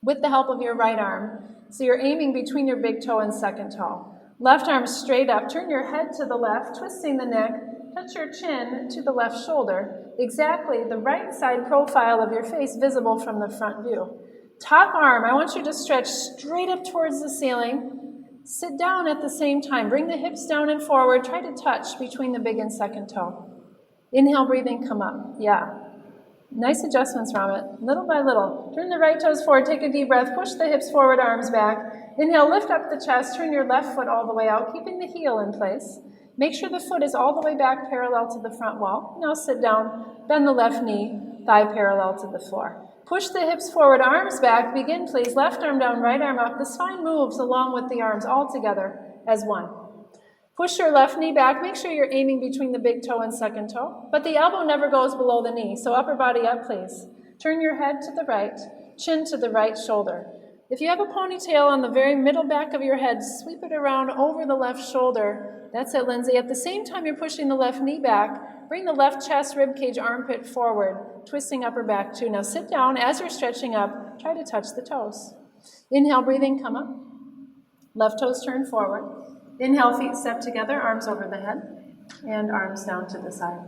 with the help of your right arm. So you're aiming between your big toe and second toe. Left arm straight up. Turn your head to the left, twisting the neck. Touch your chin to the left shoulder. Exactly the right side profile of your face visible from the front view. Top arm, I want you to stretch straight up towards the ceiling. Sit down at the same time. Bring the hips down and forward. Try to touch between the big and second toe. Inhale, breathing, come up. Yeah. Nice adjustments, Ramit. Little by little. Turn the right toes forward. Take a deep breath. Push the hips forward, arms back. Inhale, lift up the chest. Turn your left foot all the way out, keeping the heel in place. Make sure the foot is all the way back parallel to the front wall. Now sit down, bend the left knee, thigh parallel to the floor. Push the hips forward, arms back. Begin, please. Left arm down, right arm up. The spine moves along with the arms all together as one. Push your left knee back. Make sure you're aiming between the big toe and second toe, but the elbow never goes below the knee, so upper body up, please. Turn your head to the right, chin to the right shoulder. If you have a ponytail on the very middle back of your head, sweep it around over the left shoulder. That's it, Lindsay. At the same time you're pushing the left knee back, bring the left chest, rib cage, armpit forward, twisting upper back too. Now sit down. As you're stretching up, try to touch the toes. Inhale, breathing, come up. Left toes turn forward. Inhale, feet step together, arms over the head, and arms down to the side.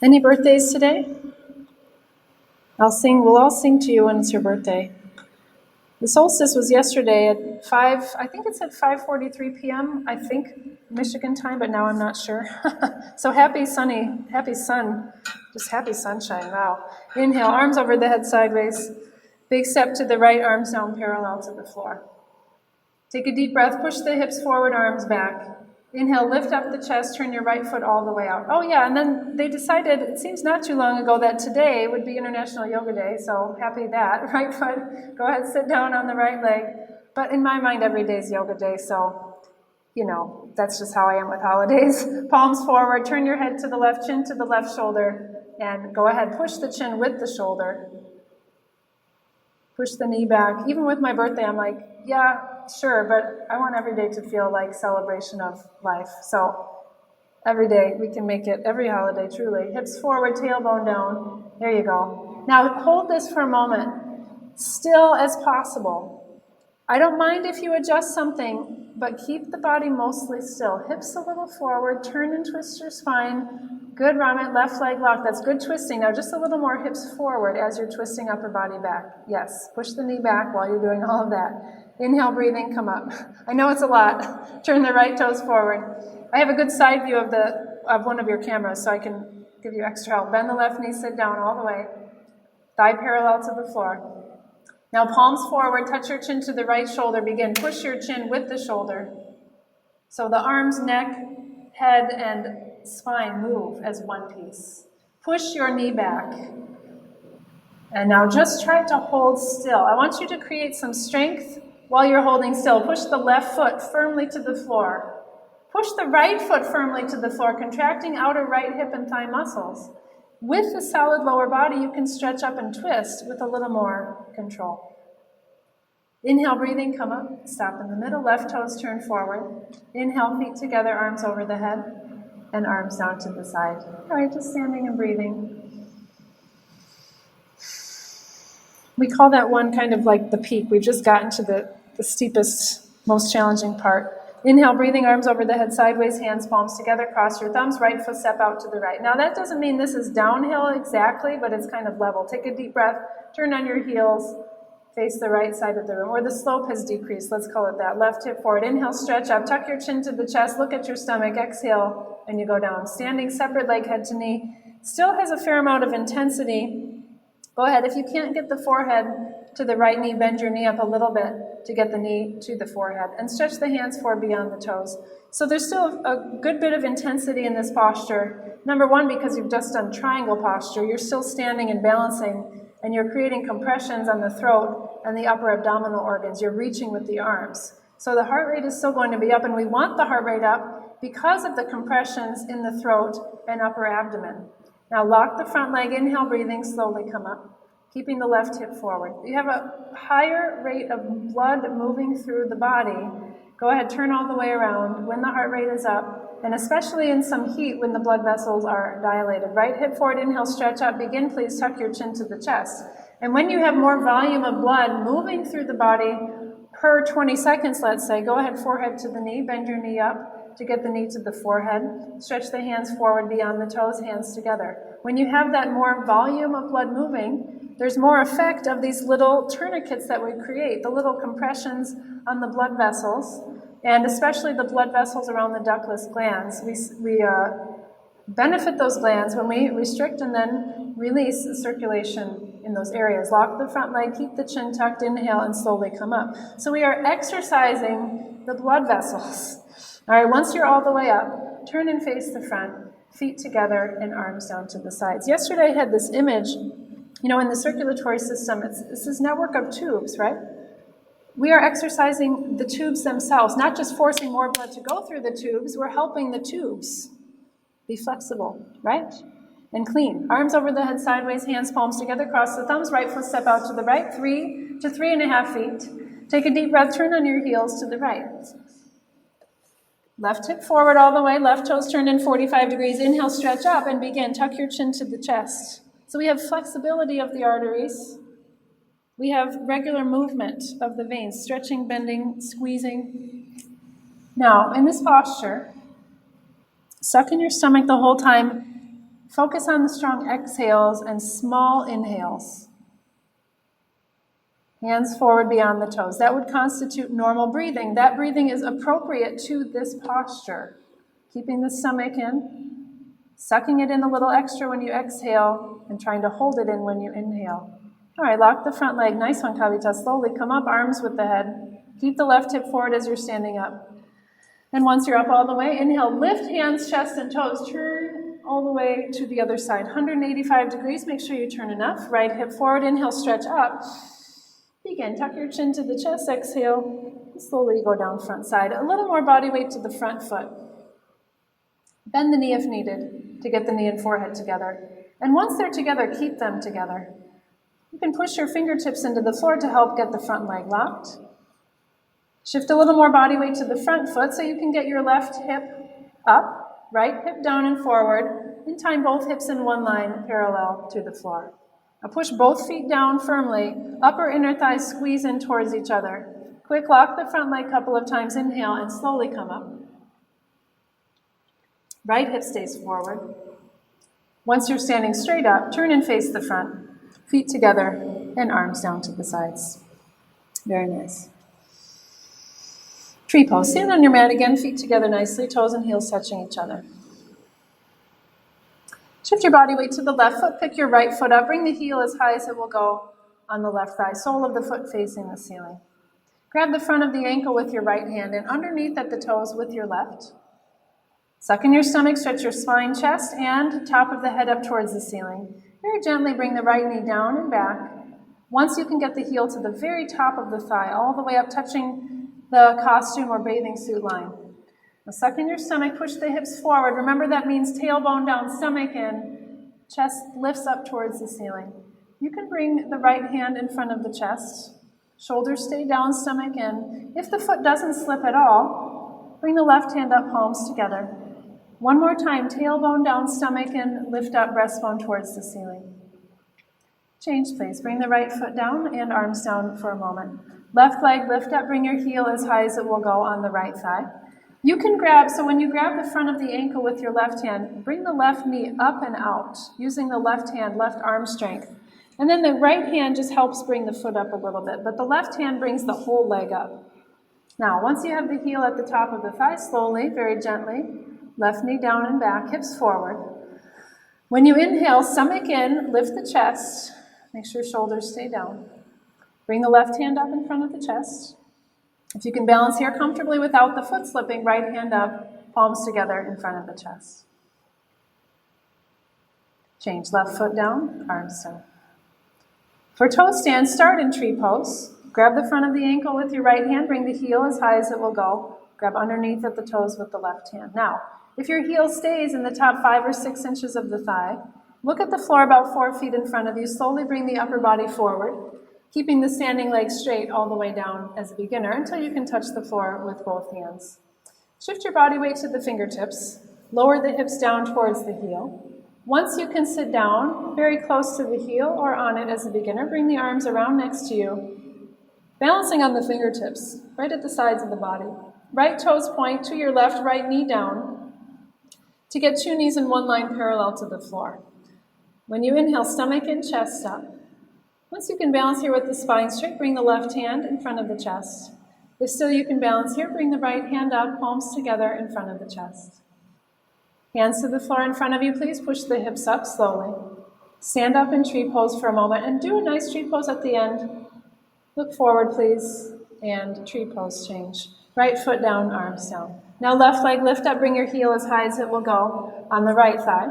Any birthdays today? We'll all sing to you when it's your birthday. The solstice was yesterday at 5:43 p.m., I think, Michigan time, but now I'm not sure. So happy sun, just happy sunshine, wow. Inhale, arms over the head sideways. Big step to the right, arms down parallel to the floor. Take a deep breath, push the hips forward, arms back. Inhale, lift up the chest, turn your right foot all the way out. Oh yeah, and then they decided, it seems not too long ago, that today would be International Yoga Day, so happy that. Right foot, go ahead, sit down on the right leg. But in my mind, every day is Yoga Day, so, that's just how I am with holidays. Palms forward, turn your head to the left, chin to the left shoulder, and go ahead, push the chin with the shoulder. Push the knee back. Even with my birthday, I'm like, yeah, sure, but I want every day to feel like celebration of life. So every day we can make it, every holiday, truly. Hips forward, tailbone down. There you go. Now hold this for a moment, still as possible. I don't mind if you adjust something, but keep the body mostly still. Hips a little forward, turn and twist your spine. Good, Ramit, left leg lock. That's good twisting. Now just a little more hips forward as you're twisting upper body back. Yes, push the knee back while you're doing all of that. Inhale, breathing, come up. I know it's a lot. Turn the right toes forward. I have a good side view of one of your cameras, so I can give you extra help. Bend the left knee, sit down all the way. Thigh parallel to the floor. Now palms forward, touch your chin to the right shoulder. Begin, push your chin with the shoulder. So the arms, neck, head, and spine move as one piece. Push your knee back. And now just try to hold still. I want you to create some strength while you're holding still. Push the left foot firmly to the floor. Push the right foot firmly to the floor, contracting outer right hip and thigh muscles. With the solid lower body, you can stretch up and twist with a little more control. Inhale, breathing, come up. Stop in the middle, left toes turn forward. Inhale, feet together, arms over the head. And arms down to the side. All right, just standing and breathing. We call that one kind of like the peak. We've just gotten to the steepest, most challenging part. Inhale, breathing, arms over the head, sideways, hands, palms together, cross your thumbs, right foot step out to the right. Now that doesn't mean this is downhill exactly, but it's kind of level. Take a deep breath, turn on your heels, face the right side of the room, or the slope has decreased, let's call it that. Left hip forward, inhale, stretch up, tuck your chin to the chest, look at your stomach, exhale, and you go down. Standing, separate leg, head to knee. Still has a fair amount of intensity. Go ahead, if you can't get the forehead to the right knee, bend your knee up a little bit to get the knee to the forehead, and stretch the hands forward beyond the toes. So there's still a good bit of intensity in this posture. Number one, because you've just done triangle posture, you're still standing and balancing, and you're creating compressions on the throat and the upper abdominal organs. You're reaching with the arms. So the heart rate is still going to be up, and we want the heart rate up because of the compressions in the throat and upper abdomen. Now lock the front leg, inhale, breathing, slowly come up, keeping the left hip forward. You have a higher rate of blood moving through the body. Go ahead, turn all the way around when the heart rate is up, and especially in some heat when the blood vessels are dilated. Right hip forward, inhale, stretch up. Begin, please, tuck your chin to the chest. And when you have more volume of blood moving through the body per 20 seconds, let's say, go ahead, forehead to the knee, bend your knee up to get the knee to the forehead. Stretch the hands forward beyond the toes, hands together. When you have that more volume of blood moving, there's more effect of these little tourniquets that we create, the little compressions on the blood vessels, and especially the blood vessels around the ductless glands. We benefit those glands when we restrict and then release the circulation in those areas. Lock the front leg, keep the chin tucked, inhale, and slowly come up. So we are exercising the blood vessels. All right, once you're all the way up, turn and face the front, feet together and arms down to the sides. Yesterday I had this image, in the circulatory system, it's this network of tubes, right? We are exercising the tubes themselves, not just forcing more blood to go through the tubes, we're helping the tubes be flexible, right? And clean. Arms over the head sideways, hands palms together, cross the thumbs, right foot step out to the right, 3 to 3.5 feet. Take a deep breath, turn on your heels to the right. Left hip forward all the way, left toes turned in 45 degrees. Inhale, stretch up and begin. Tuck your chin to the chest. So we have flexibility of the arteries. We have regular movement of the veins, stretching, bending, squeezing. Now, in this posture, suck in your stomach the whole time. Focus on the strong exhales and small inhales. Hands forward beyond the toes. That would constitute normal breathing. That breathing is appropriate to this posture. Keeping the stomach in, sucking it in a little extra when you exhale, and trying to hold it in when you inhale. All right, lock the front leg. Nice one, Kavita. Slowly come up, arms with the head. Keep the left hip forward as you're standing up. And once you're up all the way, inhale, lift hands, chest, and toes. Turn all the way to the other side. 185 degrees. Make sure you turn enough. Right hip forward. Inhale, stretch up. Begin. Tuck your chin to the chest. Exhale. Slowly go down front side. A little more body weight to the front foot. Bend the knee if needed to get the knee and forehead together. And once they're together, keep them together. You can push your fingertips into the floor to help get the front leg locked. Shift a little more body weight to the front foot so you can get your left hip up, right hip down and forward. In time, both hips in one line parallel to the floor. Now push both feet down firmly. Upper inner thighs squeeze in towards each other. Quick lock the front leg a couple of times. Inhale and slowly come up. Right hip stays forward. Once you're standing straight up, turn and face the front. Feet together and arms down to the sides. Very nice. Tree pose. Stand on your mat again, feet together nicely, toes and heels touching each other. Shift your body weight to the left foot, pick your right foot up, bring the heel as high as it will go on the left thigh, sole of the foot facing the ceiling. Grab the front of the ankle with your right hand and underneath at the toes with your left. Suck in your stomach, stretch your spine, chest, and top of the head up towards the ceiling. Very gently bring the right knee down and back. Once you can get the heel to the very top of the thigh, all the way up, touching the costume or bathing suit line. Now suck in your stomach, push the hips forward. Remember that means tailbone down, stomach in, chest lifts up towards the ceiling. You can bring the right hand in front of the chest. Shoulders stay down, stomach in. If the foot doesn't slip at all, bring the left hand up, palms together. One more time, tailbone down, stomach in, lift up, breastbone towards the ceiling. Change place. Bring the right foot down and arms down for a moment. Left leg, lift up, bring your heel as high as it will go on the right thigh. You can grab, so when you grab the front of the ankle with your left hand, bring the left knee up and out, using the left hand, left arm strength. And then the right hand just helps bring the foot up a little bit, but the left hand brings the whole leg up. Now, once you have the heel at the top of the thigh, slowly, very gently, left knee down and back, hips forward. When you inhale, stomach in, lift the chest. Make sure shoulders stay down. Bring the left hand up in front of the chest. If you can balance here comfortably without the foot slipping, right hand up, palms together in front of the chest. Change left foot down, arms down. For toe stand, start in tree pose. Grab the front of the ankle with your right hand, bring the heel as high as it will go. Grab underneath at the toes with the left hand. Now, if your heel stays in the top 5 or 6 inches of the thigh, look at the floor about 4 feet in front of you. Slowly bring the upper body forward, keeping the standing leg straight all the way down as a beginner until you can touch the floor with both hands. Shift your body weight to the fingertips. Lower the hips down towards the heel. Once you can sit down, very close to the heel or on it as a beginner, bring the arms around next to you, balancing on the fingertips, right at the sides of the body. Right toes point to your left, right knee down, to get 2 knees in one line parallel to the floor. When you inhale, stomach in, chest up. Once you can balance here with the spine straight, bring the left hand in front of the chest. If still you can balance here, bring the right hand up, palms together in front of the chest. Hands to the floor in front of you, please. Push the hips up slowly. Stand up in tree pose for a moment and do a nice tree pose at the end. Look forward, please, and tree pose change. Right foot down, arms down. Now left leg, lift up, bring your heel as high as it will go on the right thigh.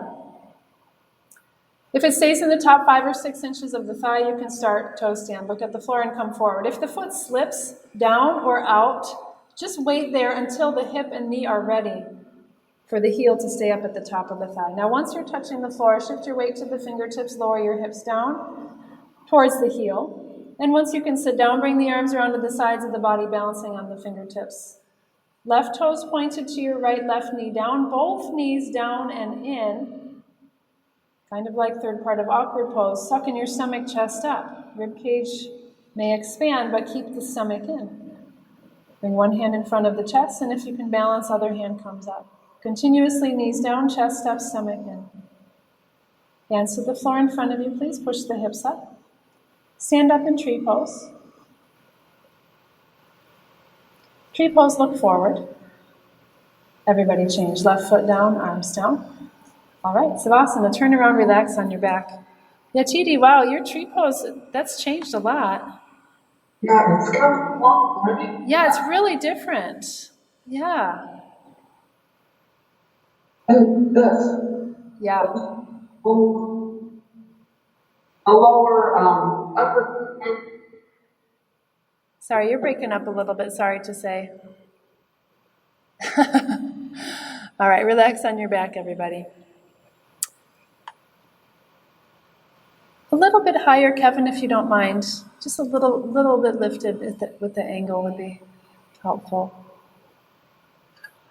If it stays in the top 5 or 6 inches of the thigh, you can start toe stand. Look at the floor and come forward. If the foot slips down or out, just wait there until the hip and knee are ready for the heel to stay up at the top of the thigh. Now once you're touching the floor, shift your weight to the fingertips, lower your hips down towards the heel. And once you can sit down, bring the arms around to the sides of the body, balancing on the fingertips. Left toes pointed to your right, left knee down, both knees down and in. Kind of like third part of awkward pose. Suck in your stomach, chest up. Rib cage may expand, but keep the stomach in. Bring one hand in front of the chest, and if you can balance, other hand comes up. Continuously knees down, chest up, stomach in. Hands to the floor in front of you, please. Push the hips up. Stand up in tree pose. Tree pose, look forward. Everybody change. Left foot down, arms down. All right, Savasana, turn around, relax on your back. Yeah, TD, wow, your tree pose, that's changed a lot. Yeah, it's comfortable. Yeah, it's really different. Yeah. And this. Yeah. A lower upper. Sorry, you're breaking up a little bit, sorry to say. All right, relax on your back, everybody. A little bit higher, Kevin, if you don't mind. Just a little bit lifted with the angle would be helpful.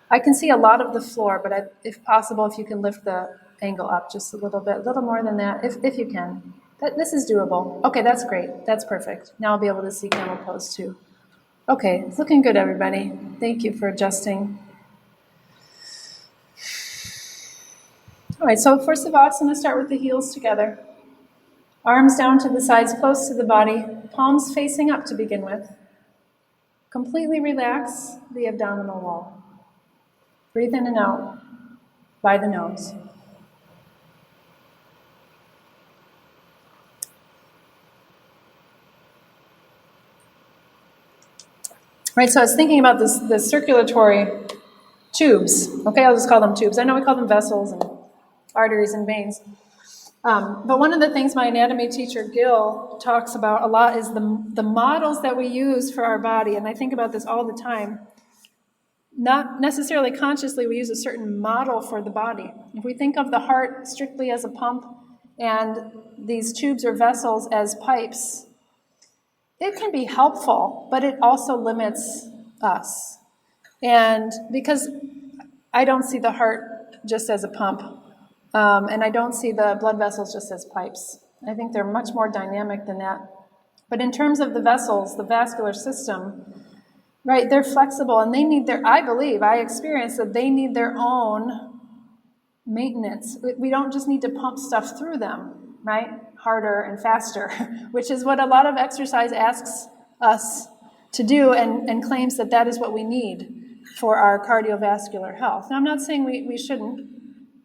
I can see a lot of the floor, but if possible, if you can lift the angle up just a little bit, a little more than that, if you can. This is doable. Okay, that's great. That's perfect. Now I'll be able to see camel pose too. Okay, it's looking good, everybody. Thank you for adjusting. All right, so for Savasana, start with the heels together. Arms down to the sides, close to the body, palms facing up to begin with. Completely relax the abdominal wall. Breathe in and out by the nose. Right, so I was thinking about the circulatory tubes. Okay, I'll just call them tubes. I know we call them vessels and arteries and veins. But one of the things my anatomy teacher, Gil, talks about a lot is the models that we use for our body. And I think about this all the time. Not necessarily consciously, we use a certain model for the body. If we think of the heart strictly as a pump and these tubes or vessels as pipes, it can be helpful, but it also limits us. And because I don't see the heart just as a pump, and I don't see the blood vessels just as pipes. I think they're much more dynamic than that. But in terms of the vessels, the vascular system, right, they're flexible and they need I experience that they need their own maintenance. We don't just need to pump stuff through them, right? Harder and faster, which is what a lot of exercise asks us to do and claims that is what we need for our cardiovascular health. Now, I'm not saying we shouldn't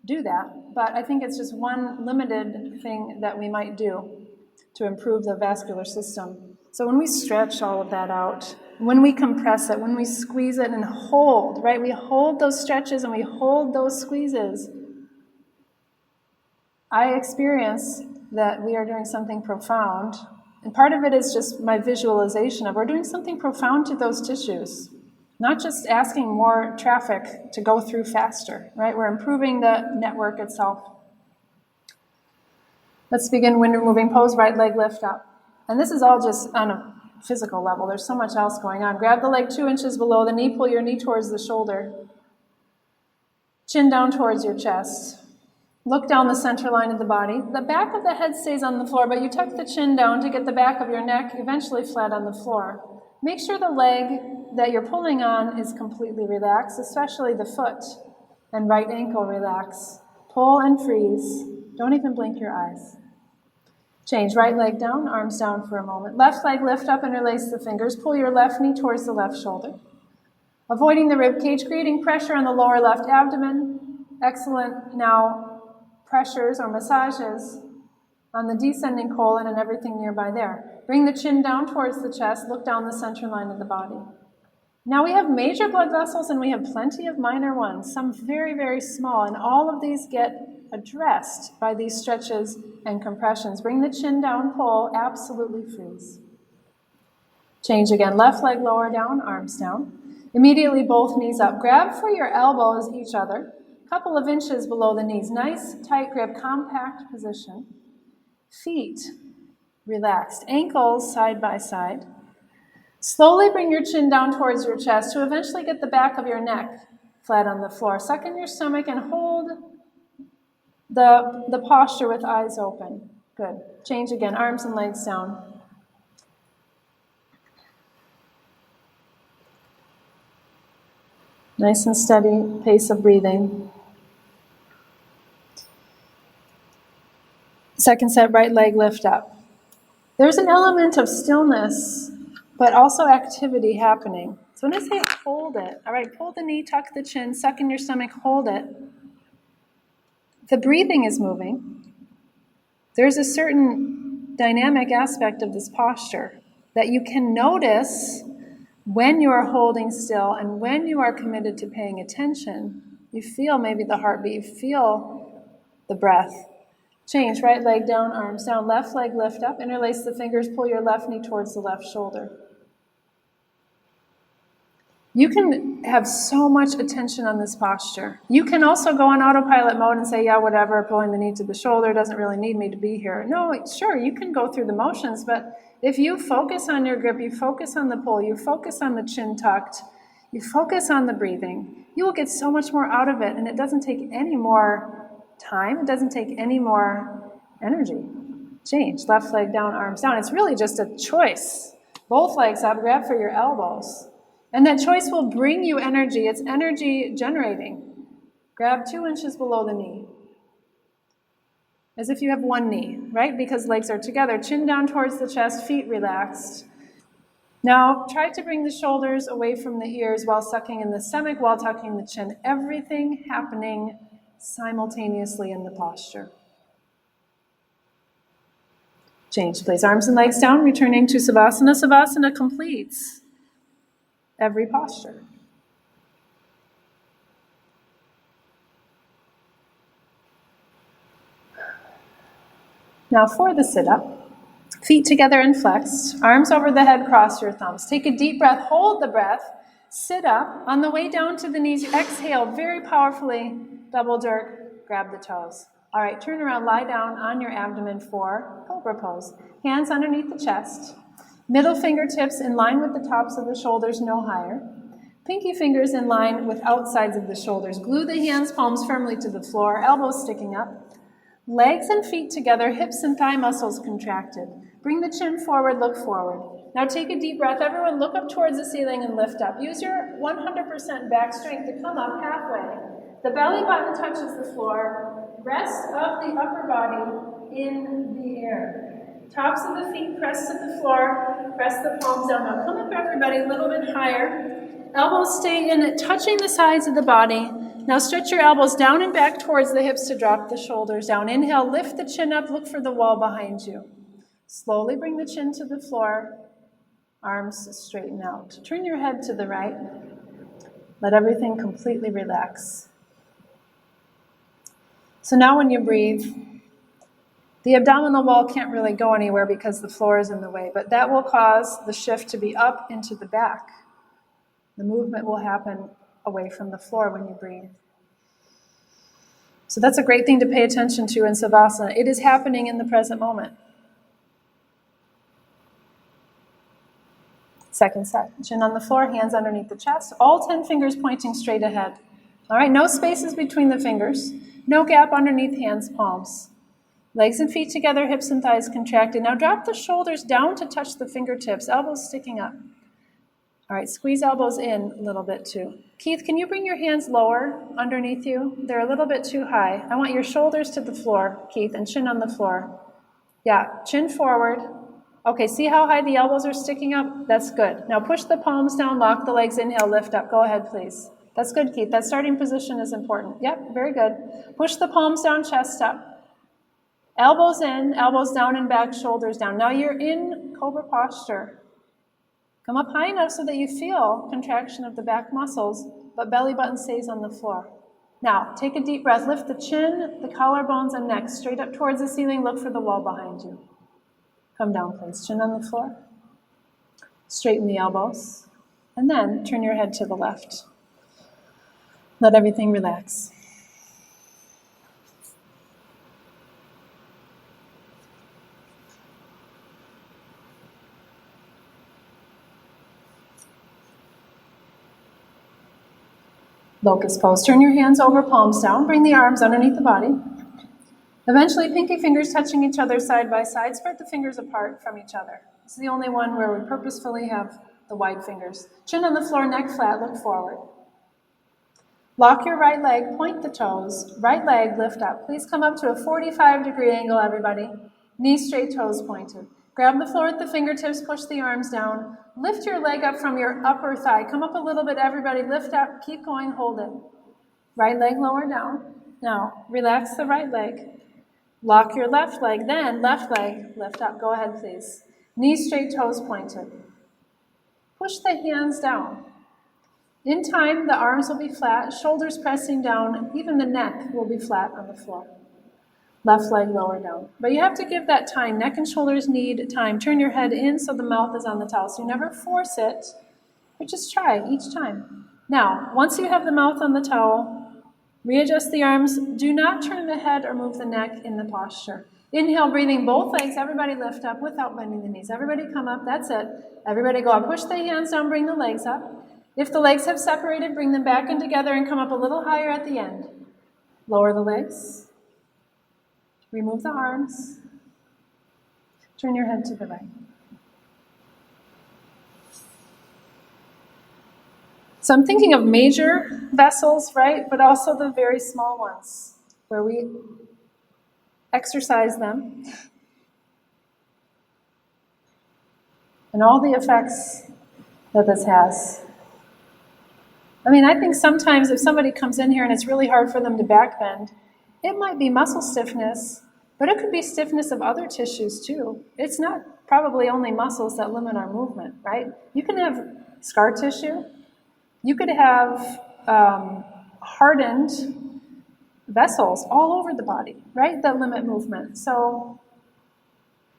do that, but I think it's just one limited thing that we might do to improve the vascular system. So when we stretch all of that out, when we compress it, when we squeeze it and hold, right? We hold those stretches and we hold those squeezes. I experience that we are doing something profound. And part of it is just my visualization of we're doing something profound to those tissues. Not just asking more traffic to go through faster, right? We're improving the network itself. Let's begin window moving pose, right leg lift up. And this is all just on a physical level. There's so much else going on. Grab the leg 2 inches below the knee, pull your knee towards the shoulder. Chin down towards your chest. Look down the center line of the body. The back of the head stays on the floor, but you tuck the chin down to get the back of your neck eventually flat on the floor. Make sure the leg that you're pulling on is completely relaxed, especially the foot and right ankle relax. Pull and freeze. Don't even blink your eyes. Change right leg down, arms down for a moment. Left leg lift up and release the fingers. Pull your left knee towards the left shoulder. Avoiding the rib cage, creating pressure on the lower left abdomen. Excellent. Now, pressures or massages on the descending colon and everything nearby there. Bring the chin down towards the chest. Look down the center line of the body. Now we have major blood vessels and we have plenty of minor ones, some very, very small, and all of these get addressed by these stretches and compressions. Bring the chin down, pull, absolutely freeze. Change again, left leg lower down, arms down. Immediately both knees up. Grab for your elbows each other, couple of inches below the knees. Nice, tight grip, compact position. Feet relaxed, ankles side by side. Slowly bring your chin down towards your chest to eventually get the back of your neck flat on the floor. Suck in your stomach and hold the posture with eyes open. Good. Change again, arms and legs down. Nice and steady pace of breathing. Second set, right leg lift up. There's an element of stillness, but also activity happening. So when I say hold it, all right, pull the knee, tuck the chin, suck in your stomach, hold it. The breathing is moving. There's a certain dynamic aspect of this posture that you can notice when you are holding still and when you are committed to paying attention. You feel maybe the heartbeat, you feel the breath. Change, right leg down, arms down, left leg lift up, interlace the fingers, pull your left knee towards the left shoulder. You can have so much attention on this posture. You can also go on autopilot mode and say, yeah, whatever, pulling the knee to the shoulder doesn't really need me to be here. No, sure, you can go through the motions, but if you focus on your grip, you focus on the pull, you focus on the chin tucked, you focus on the breathing, you will get so much more out of it, and it doesn't take any more time, it doesn't take any more energy. Change, left leg down, arms down. It's really just a choice. Both legs up, grab for your elbows. And that choice will bring you energy. It's energy generating. Grab 2 inches below the knee. As if you have one knee, right? Because legs are together. Chin down towards the chest, feet relaxed. Now, try to bring the shoulders away from the ears while sucking in the stomach, while tucking the chin. Everything happening simultaneously in the posture. Change, please. Arms and legs down, returning to Savasana. Savasana completes every posture. Now for the sit-up, feet together and flexed, arms over the head, cross your thumbs. Take a deep breath, hold the breath, sit up. On the way down to the knees, exhale very powerfully, double jerk, grab the toes. All right, turn around, lie down on your abdomen for Cobra pose. Hands underneath the chest, middle fingertips in line with the tops of the shoulders, no higher. Pinky fingers in line with outsides of the shoulders. Glue the hands, palms firmly to the floor, elbows sticking up. Legs and feet together, hips and thigh muscles contracted. Bring the chin forward, look forward. Now take a deep breath. Everyone look up towards the ceiling and lift up. Use your 100% back strength to come up halfway. The belly button touches the floor. Rest of the upper body in the air. Tops of the feet press to the floor. Press the palms down. Now come up, everybody, a little bit higher. Elbows stay in, touching the sides of the body. Now stretch your elbows down and back towards the hips to drop the shoulders down. Inhale, lift the chin up, look for the wall behind you. Slowly bring the chin to the floor, arms straighten out. Turn your head to the right. Let everything completely relax. So now when you breathe, the abdominal wall can't really go anywhere because the floor is in the way, but that will cause the shift to be up into the back. The movement will happen away from the floor when you breathe. So that's a great thing to pay attention to in Savasana. It is happening in the present moment. Second set. Chin on the floor, hands underneath the chest, all 10 fingers pointing straight ahead. All right, no spaces between the fingers, no gap underneath hands, palms. Legs and feet together, hips and thighs contracted. Now drop the shoulders down to touch the fingertips, elbows sticking up. All right, squeeze elbows in a little bit too. Keith, can you bring your hands lower underneath you? They're a little bit too high. I want your shoulders to the floor, Keith, and chin on the floor. Yeah, chin forward. Okay, see how high the elbows are sticking up? That's good. Now push the palms down, lock the legs, inhale, lift up. Go ahead, please. That's good, Keith. That starting position is important. Yep, very good. Push the palms down, chest up. Elbows in, elbows down and back, shoulders down. Now you're in Cobra posture. Come up high enough so that you feel contraction of the back muscles, but belly button stays on the floor. Now, take a deep breath. Lift the chin, the collarbones, and neck straight up towards the ceiling. Look for the wall behind you. Come down, please. Chin on the floor. Straighten the elbows. And then turn your head to the left. Let everything relax. Locust pose. Turn your hands over, palms down. Bring the arms underneath the body. Eventually, pinky fingers touching each other side by side. Spread the fingers apart from each other. This is the only one where we purposefully have the wide fingers. Chin on the floor, neck flat, look forward. Lock your right leg, point the toes. Right leg, lift up. Please come up to a 45-degree angle, everybody. Knees straight, toes pointed. Grab the floor with the fingertips, push the arms down. Lift your leg up from your upper thigh. Come up a little bit, everybody. Lift up, keep going, hold it. Right leg lower down. Now, relax the right leg. Lock your left leg, then left leg, lift up. Go ahead, please. Knees straight, toes pointed. Push the hands down. In time, the arms will be flat, shoulders pressing down, even the neck will be flat on the floor. Left leg lower down. But you have to give that time. Neck and shoulders need time. Turn your head in so the mouth is on the towel. So you never force it, but just try each time. Now, once you have the mouth on the towel, readjust the arms. Do not turn the head or move the neck in the posture. Inhale, breathing both legs. Everybody lift up without bending the knees. Everybody come up. That's it. Everybody go up. Push the hands down. Bring the legs up. If the legs have separated, bring them back in together and come up a little higher at the end. Lower the legs. Remove the arms. Turn your head to the right. So I'm thinking of major vessels, right? But also the very small ones, where we exercise them. And all the effects that this has. I mean, I think sometimes if somebody comes in here and it's really hard for them to backbend, it might be muscle stiffness, but it could be stiffness of other tissues too. It's not probably only muscles that limit our movement, right? You can have scar tissue. You could have hardened vessels all over the body, right, that limit movement. So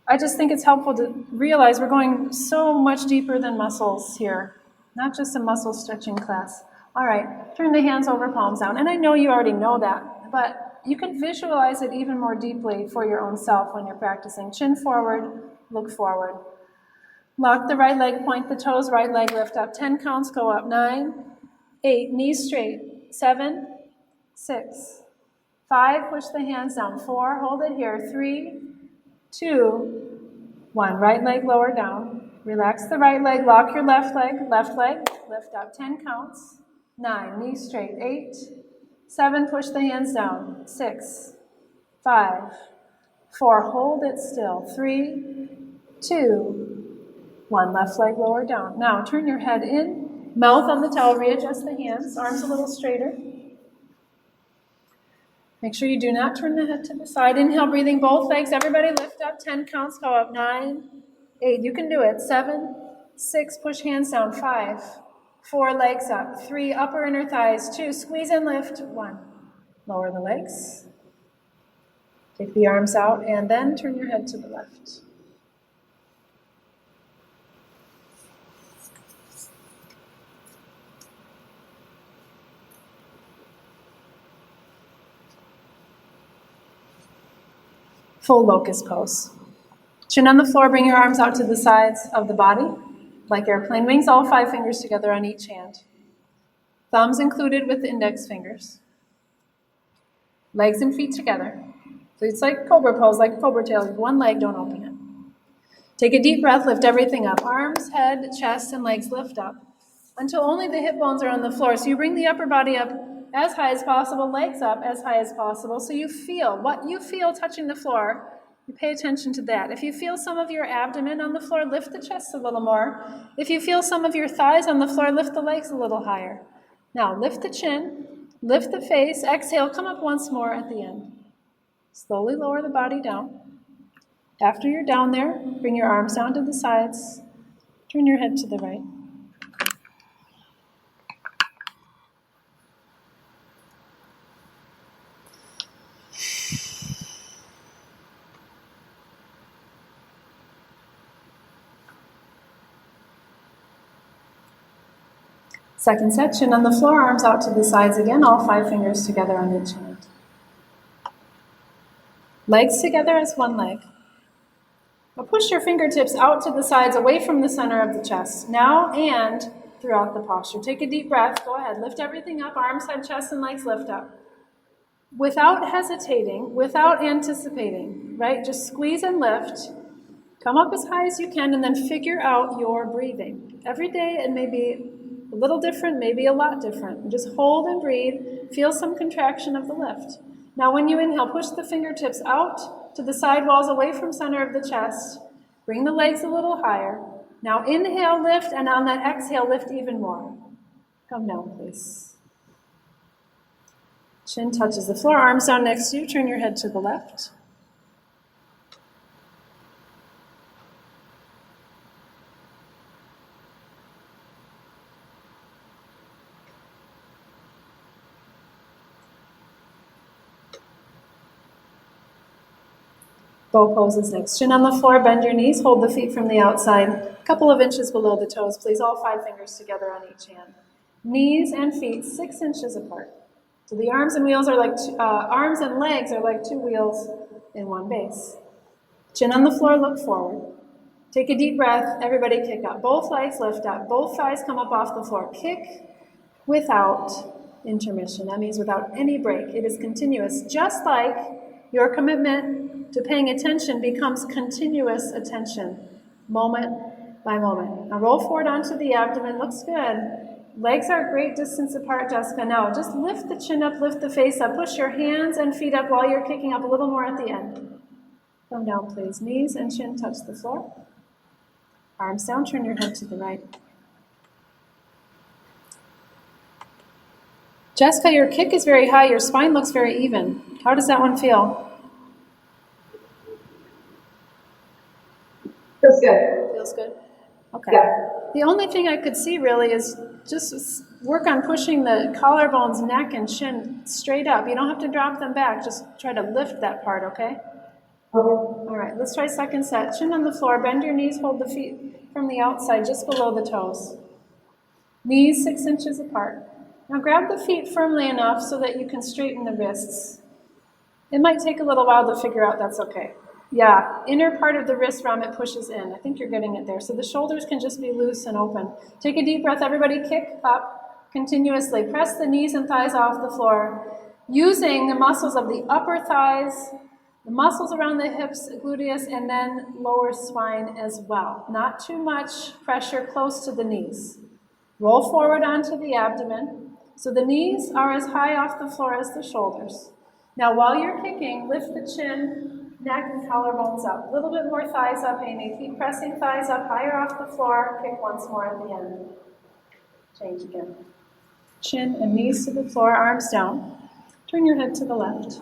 I just think it's helpful to realize we're going so much deeper than muscles here, not just a muscle stretching class. All right, turn the hands over, palms down. And I know you already know that, but you can visualize it even more deeply for your own self when you're practicing. Chin forward, look forward. Lock the right leg, point the toes, right leg lift up. 10 counts, go up. 9, 8, knees straight. 7, 6, 5, push the hands down. 4, hold it here. 3, 2, 1. Right leg lower down. Relax the right leg, lock your left leg, lift up. 10 counts. 9, knees straight. 8, 7, push the hands down. 6, 5, 4, hold it still. 3, 2, 1, left leg lower down. Now turn your head in, mouth on the towel, readjust the hands, arms a little straighter. Make sure you do not turn the head to the side. Inhale, breathing both legs. Everybody lift up. 10 counts, go up. 9, 8, you can do it. 7, 6, push hands down. 5, 4, legs up. 3, upper inner thighs. 2, squeeze and lift. 1, lower the legs. Take the arms out and then turn your head to the left. Full locust pose. Chin on the floor, bring your arms out to the sides of the body, like airplane wings, all 5 fingers together on each hand. Thumbs included with the index fingers. Legs and feet together. So it's like cobra pose, like cobra tail. One leg, don't open it. Take a deep breath, lift everything up. Arms, head, chest, and legs lift up until only the hip bones are on the floor. So you bring the upper body up as high as possible, legs up as high as possible. So you feel what you feel touching the floor. You pay attention to that. If you feel some of your abdomen on the floor, lift the chest a little more. If you feel some of your thighs on the floor, lift the legs a little higher. Now lift the chin, lift the face, exhale, come up once more at the end. Slowly lower the body down. After you're down there, bring your arms down to the sides. Turn your head to the right. Second set, chin on the floor, arms out to the sides again, all 5 fingers together on each hand. Legs together as one leg. Now push your fingertips out to the sides, away from the center of the chest. Now and throughout the posture. Take a deep breath. Go ahead. Lift everything up. Arms, head, chest, and legs lift up. Without hesitating, without anticipating, right? Just squeeze and lift. Come up as high as you can, and then figure out your breathing. Every day it may be a little different, maybe a lot different. Just hold and breathe. Feel some contraction of the lift. Now when you inhale, push the fingertips out to the side walls, away from center of the chest. Bring the legs a little higher. Now inhale, lift, and on that exhale, lift even more. Come down, please. Chin touches the floor, arms down next to you. Turn your head to the left. Bow poses next. Chin on the floor, bend your knees, hold the feet from the outside, a couple of inches below the toes, please. All 5 fingers together on each hand. Knees and feet 6 inches apart. So the arms and legs are like 2 wheels in one base. Chin on the floor, look forward. Take a deep breath. Everybody kick up. Both legs lift up. Both thighs come up off the floor. Kick without intermission. That means without any break. It is continuous, just like your commitment to paying attention becomes continuous attention, moment by moment. Now roll forward onto the abdomen. Looks good. Legs are a great distance apart, Jessica. Now just lift the chin up, lift the face up. Push your hands and feet up while you're kicking up a little more at the end. Come down, please. Knees and chin touch the floor. Arms down. Turn your head to the right. Jessica, your kick is very high. Your spine looks very even. How does that one feel? Feels good. Feels good? Okay. Yeah. The only thing I could see really is just work on pushing the collarbones, neck, and chin straight up. You don't have to drop them back. Just try to lift that part, okay? Okay. All right, let's try second set. Chin on the floor. Bend your knees. Hold the feet from the outside, just below the toes. Knees 6 inches apart. Now grab the feet firmly enough so that you can straighten the wrists. It might take a little while to figure out. That's okay. Yeah, inner part of the wrist realm, it pushes in. I think you're getting it there. So the shoulders can just be loose and open. Take a deep breath. Everybody kick up continuously. Press the knees and thighs off the floor. Using the muscles of the upper thighs, the muscles around the hips, gluteus, and then lower spine as well. Not too much pressure close to the knees. Roll forward onto the abdomen. So the knees are as high off the floor as the shoulders. Now while you're kicking, lift the chin, neck, and collarbones up. A little bit more thighs up, Amy. Keep pressing thighs up higher off the floor. Kick once more at the end. Change again. Chin and knees to the floor, arms down. Turn your head to the left.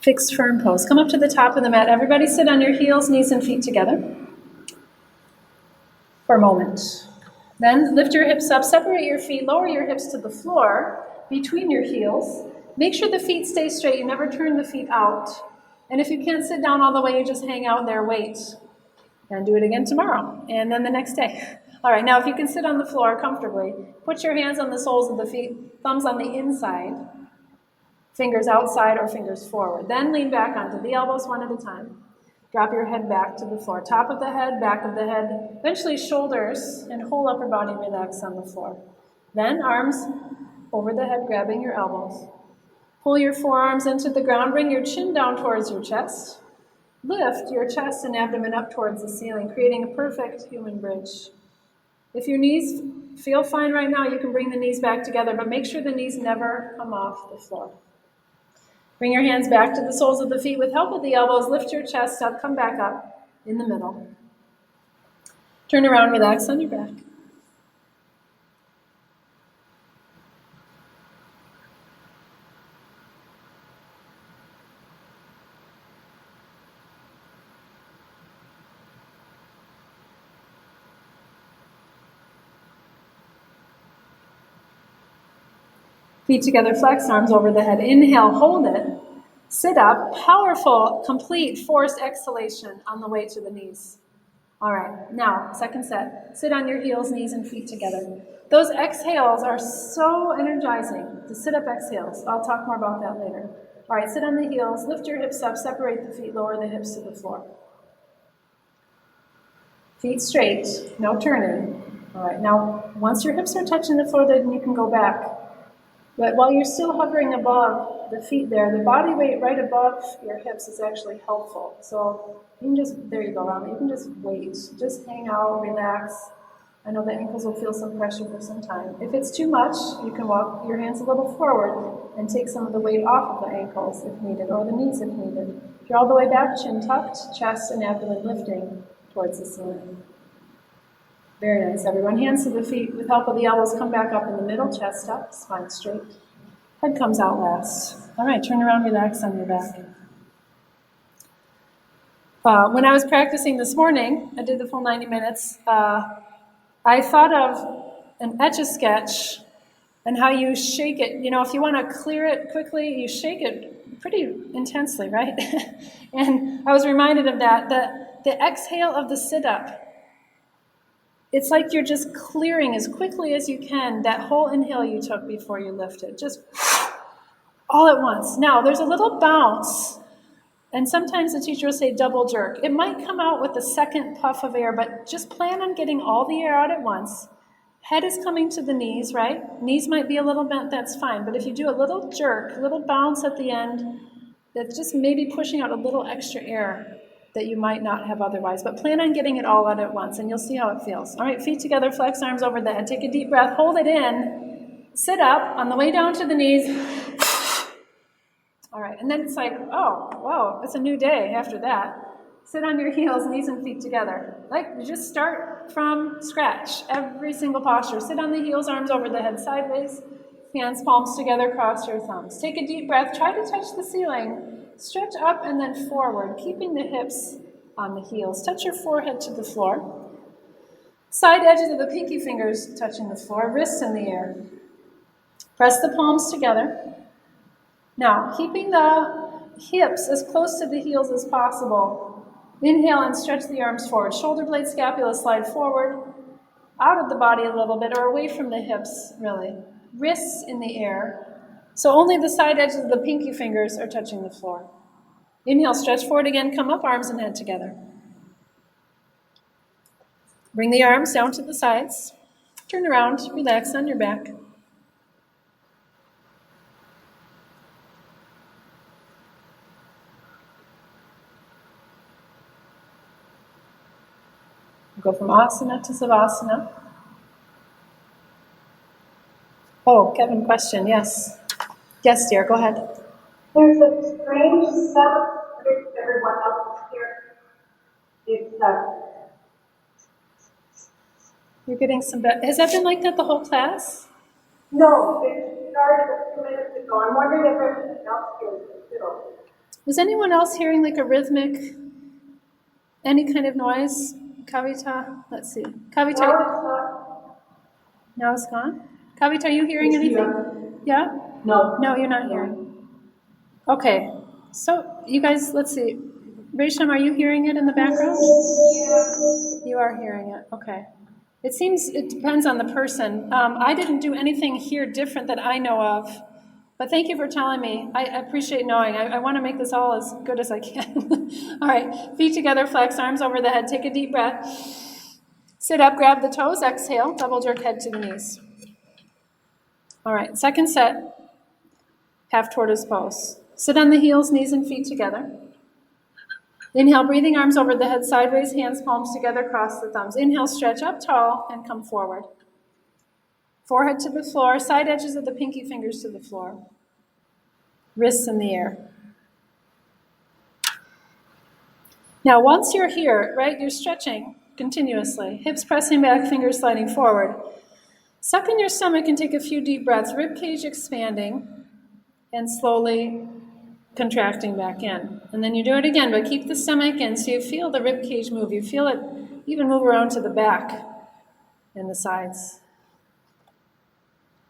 Fixed firm pose. Come up to the top of the mat. Everybody sit on your heels, knees and feet together for a moment. Then lift your hips up, separate your feet, lower your hips to the floor between your heels. Make sure the feet stay straight. You never turn the feet out. And if you can't sit down all the way, you just hang out there, wait. And do it again tomorrow, and then the next day. All right, now if you can sit on the floor comfortably, put your hands on the soles of the feet, thumbs on the inside. Fingers outside or fingers forward. Then lean back onto the elbows one at a time. Drop your head back to the floor. Top of the head, back of the head. Eventually shoulders and whole upper body relax on the floor. Then arms over the head, grabbing your elbows. Pull your forearms into the ground. Bring your chin down towards your chest. Lift your chest and abdomen up towards the ceiling, creating a perfect human bridge. If your knees feel fine right now, you can bring the knees back together, but make sure the knees never come off the floor. Bring your hands back to the soles of the feet. With help of the elbows, lift your chest up, come back up in the middle. Turn around, relax on your back. Feet together, flex, arms over the head. Inhale, hold it. Sit up, powerful, complete, forced exhalation on the way to the knees. All right, now, second set. Sit on your heels, knees and feet together. Those exhales are so energizing, the sit-up exhales. I'll talk more about that later. All right, sit on the heels, lift your hips up, separate the feet, lower the hips to the floor. Feet straight, no turning. All right, now, once your hips are touching the floor, then you can go back. But while you're still hovering above the feet there, the body weight right above your hips is actually helpful. So you can just, there you go, Rami, you can just wait. Just hang out, relax. I know the ankles will feel some pressure for some time. If it's too much, you can walk your hands a little forward and take some of the weight off of the ankles if needed, or the knees if needed. If you're all the way back, chin tucked, chest and abdomen lifting towards the ceiling. Very nice, everyone. Hands to the feet. With help of the elbows, come back up in the middle, chest up, spine straight. Head comes out last. All right, turn around, relax on your back. When I was practicing this morning, I did the full 90 minutes, I thought of an Etch-a-Sketch and how you shake it. You know, if you want to clear it quickly, you shake it pretty intensely, right? And I was reminded of that. The exhale of the sit-up, it's like you're just clearing as quickly as you can that whole inhale you took before you lifted, just all at once. Now, there's a little bounce, and sometimes the teacher will say double jerk. It might come out with the second puff of air, but just plan on getting all the air out at once. Head is coming to the knees, right? Knees might be a little bent, that's fine. But if you do a little jerk, a little bounce at the end, that's just maybe pushing out a little extra air that you might not have otherwise. But plan on getting it all out at once, and you'll see how it feels. All right, feet together, flex arms over the head. Take a deep breath, hold it in. Sit up on the way down to the knees. All right, and then it's like, oh, whoa, it's a new day after that. Sit on your heels, knees and feet together. Like, you just start from scratch, every single posture. Sit on the heels, arms over the head sideways. Hands, palms together, cross your thumbs. Take a deep breath, try to touch the ceiling. Stretch up and then forward, keeping the hips on the heels. Touch your forehead to the floor. Side edges of the pinky fingers touching the floor, wrists in the air. Press the palms together. Now, keeping the hips as close to the heels as possible. Inhale and stretch the arms forward. Shoulder blade, scapula slide forward, out of the body a little bit, or away from the hips, really. Wrists in the air. So only the side edges of the pinky fingers are touching the floor. Inhale, stretch forward again, come up, arms and head together. Bring the arms down to the sides. Turn around, relax on your back. Go from asana to savasana. Oh, Kevin, question, yes. Yes, dear, go ahead. There's a strange sound if everyone else is here. It's You're getting some has that been like that the whole class? no, it started a few minutes ago. I'm wondering if everyone else hears it too. Was anyone else hearing like a rhythmic, any kind of noise? Kavita, let's see. Kavita, now it's gone? Kavita, are you hearing anything? Yeah? No. No, you're not hearing. Okay, so you guys, let's see. Resham, are you hearing it in the background? Yeah. You are hearing it, okay. It depends on the person. I didn't do anything here different that I know of, but thank you for telling me. I appreciate knowing. I want to make this all as good as I can. All right, feet together, flex, arms over the head. Take a deep breath. Sit up, grab the toes, exhale, double jerk head to the knees. All right, second set, half tortoise pose. Sit on the heels, knees and feet together. Inhale, breathing arms over the head sideways, hands, palms together, cross the thumbs. Inhale, stretch up tall and come forward. Forehead to the floor, side edges of the pinky fingers to the floor. Wrists in the air. Now, once you're here, right, you're stretching continuously. Hips pressing back, fingers sliding forward. Suck in your stomach and take a few deep breaths. Rib cage expanding and slowly contracting back in. And then you do it again, but keep the stomach in so you feel the rib cage move. You feel it even move around to the back and the sides.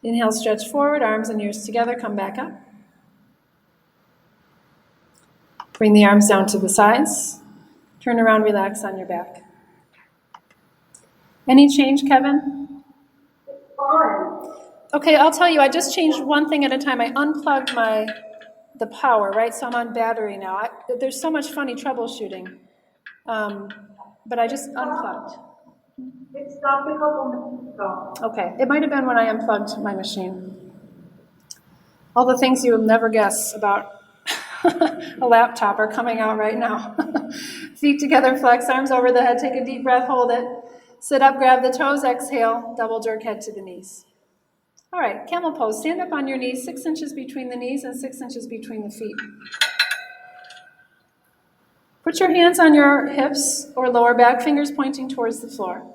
Inhale, stretch forward, arms and ears together, come back up. Bring the arms down to the sides. Turn around, relax on your back. Any change, Kevin? Fine. Okay, I'll tell you, I just changed one thing at a time. I unplugged the power, right? So I'm on battery now. There's so much funny troubleshooting. But I just unplugged. It stopped a couple minutes ago. Okay, it might have been when I unplugged my machine. All the things you will never guess about a laptop are coming out right now. Feet together, flex, arms over the head, take a deep breath, hold it. Sit up, grab the toes, exhale, double jerk head to the knees. All right, camel pose. Stand up on your knees, 6 inches between the knees and 6 inches between the feet. Put your hands on your hips or lower back, fingers pointing towards the floor.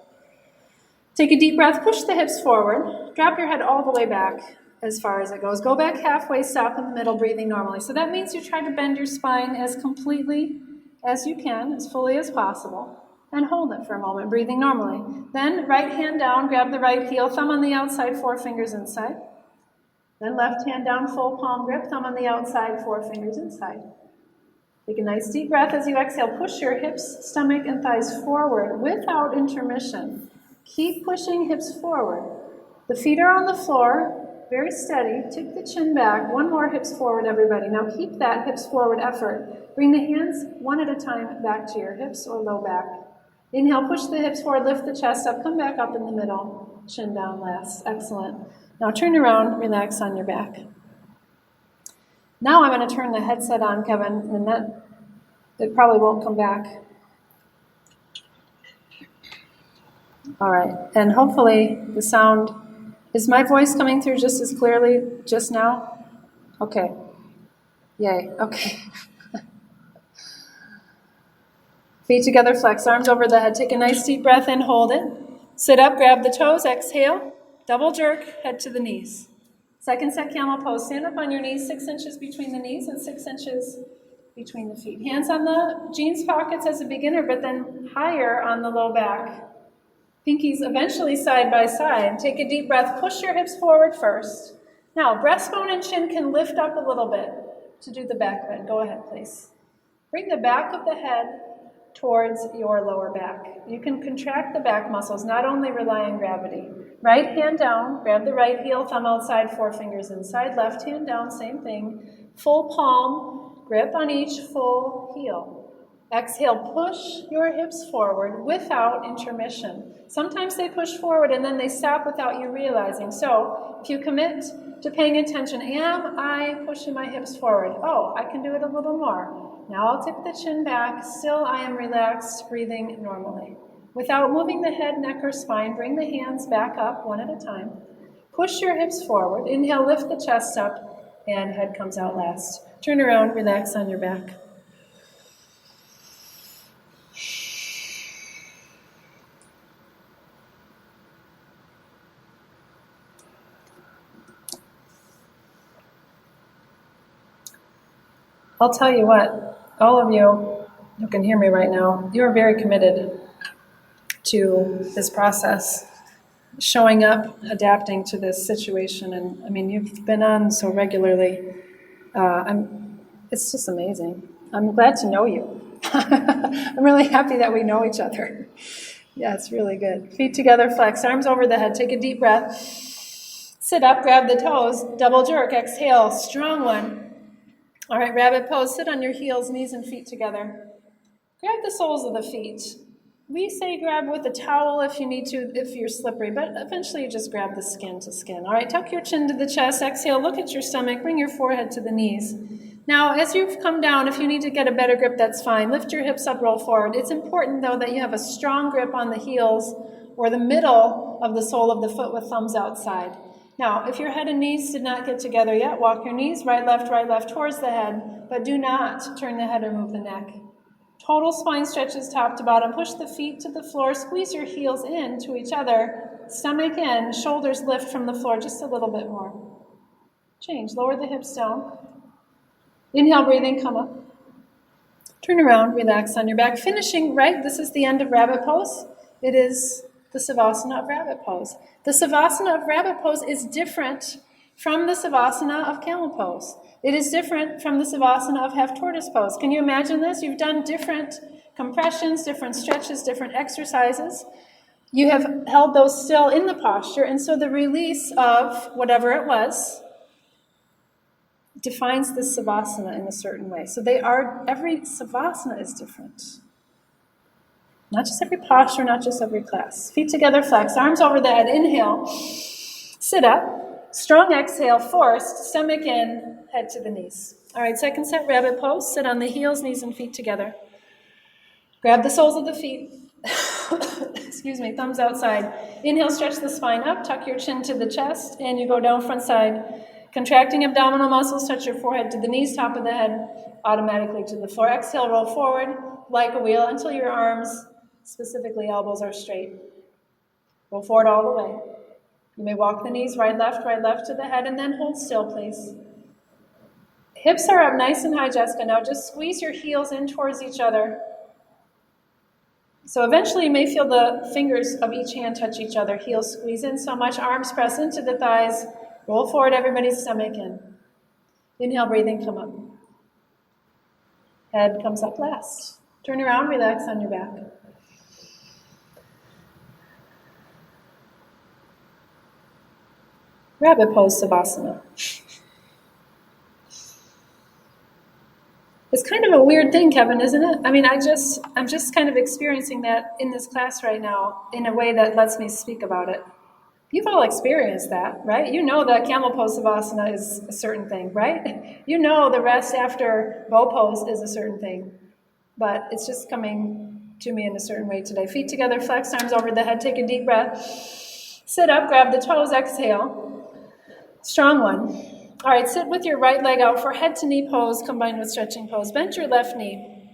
Take a deep breath, push the hips forward, drop your head all the way back as far as it goes. Go back halfway, stop in the middle, breathing normally. So that means you try to bend your spine as completely as you can, as fully as possible, and hold it for a moment, breathing normally. Then right hand down, grab the right heel, thumb on the outside, 4 fingers inside. Then left hand down, full palm grip, thumb on the outside, 4 fingers inside. Take a nice deep breath as you exhale. Push your hips, stomach, and thighs forward without intermission. Keep pushing hips forward. The feet are on the floor, very steady. Tip the chin back. 1 more hips forward, everybody. Now keep that hips forward effort. Bring the hands one at a time back to your hips or low back. Inhale, push the hips forward, lift the chest up, come back up in the middle. Chin down last. Excellent. Now turn around, relax on your back. Now I'm going to turn the headset on, Kevin, and it probably won't come back. All right, and hopefully the sound, is my voice coming through just as clearly just now? Okay, yay, okay. Feet together, flex, arms over the head, take a nice deep breath in, hold it. Sit up, grab the toes, exhale, double jerk, head to the knees. Second set camel pose, stand up on your knees, 6 inches between the knees and 6 inches between the feet. Hands on the jeans pockets as a beginner, but then higher on the low back. Pinkies eventually side by side. Take a deep breath, push your hips forward first. Now, breastbone and chin can lift up a little bit to do the back bend. Go ahead, please. Bring the back of the head towards your lower back. You can contract the back muscles, not only rely on gravity. Right hand down, grab the right heel, thumb outside, 4 fingers inside. Left hand down, same thing. Full palm, grip on each full heel. Exhale, push your hips forward without intermission. Sometimes they push forward and then they stop without you realizing. So if you commit to paying attention, am I pushing my hips forward? Oh, I can do it a little more. Now I'll tip the chin back. Still I am relaxed, breathing normally. Without moving the head, neck, or spine, bring the hands back up one at a time. Push your hips forward. Inhale, lift the chest up, and head comes out last. Turn around, relax on your back. I'll tell you what, all of you who can hear me right now, you are very committed to this process, showing up, adapting to this situation. And I mean, you've been on so regularly. It's just amazing. I'm glad to know you. I'm really happy that we know each other. Yeah, it's really good. Feet together, flex, arms over the head. Take a deep breath. Sit up, grab the toes, double jerk, exhale, strong one. All right, rabbit pose, sit on your heels, knees and feet together. Grab the soles of the feet. We say grab with a towel if you need to, if you're slippery, but eventually you just grab the skin to skin. All right, tuck your chin to the chest, exhale, look at your stomach, bring your forehead to the knees. Now, as you've come down, if you need to get a better grip, that's fine. Lift your hips up, roll forward. It's important, though, that you have a strong grip on the heels or the middle of the sole of the foot with thumbs outside. Now, if your head and knees did not get together yet, walk your knees right, left towards the head, but do not turn the head or move the neck. Total spine stretches top to bottom. Push the feet to the floor. Squeeze your heels in to each other. Stomach in. Shoulders lift from the floor just a little bit more. Change. Lower the hips down. Inhale, breathing, come up. Turn around, relax on your back. Finishing right. This is the end of rabbit pose. It is the Savasana of rabbit pose. The Savasana of rabbit pose is different from the Savasana of camel pose. It is different from the Savasana of half tortoise pose. Can you imagine this? You've done different compressions, different stretches, different exercises. You have held those still in the posture, and so the release of whatever it was defines the Savasana in a certain way. So every Savasana is different. Not just every posture, not just every class. Feet together, flex, arms over the head, inhale, sit up, strong exhale, forced, stomach in, head to the knees. All right, second set, rabbit pose, sit on the heels, knees and feet together. Grab the soles of the feet, excuse me, thumbs outside. Inhale, stretch the spine up, tuck your chin to the chest, and you go down front side. Contracting abdominal muscles, touch your forehead to the knees, top of the head, automatically to the floor. Exhale, roll forward like a wheel until your arms, specifically elbows, are straight. Roll forward all the way. You may walk the knees right, left to the head, and then hold still, please. Hips are up nice and high, Jessica. Now just squeeze your heels in towards each other. So eventually you may feel the fingers of each hand touch each other. Heels squeeze in so much, arms press into the thighs. Roll forward, everybody's stomach in. Inhale, breathing, come up. Head comes up last. Turn around, relax on your back. Rabbit pose, Savasana. It's kind of a weird thing, Kevin, isn't it? I mean, I'm just kind of experiencing that in this class right now in a way that lets me speak about it. You've all experienced that, right? You know that camel pose Savasana is a certain thing, right? You know the rest after bow pose is a certain thing. But it's just coming to me in a certain way today. Feet together, flex, arms over the head, take a deep breath. Sit up, grab the toes, exhale. Strong one. All right, sit with your right leg out for head to knee pose combined with stretching pose. Bend your left knee.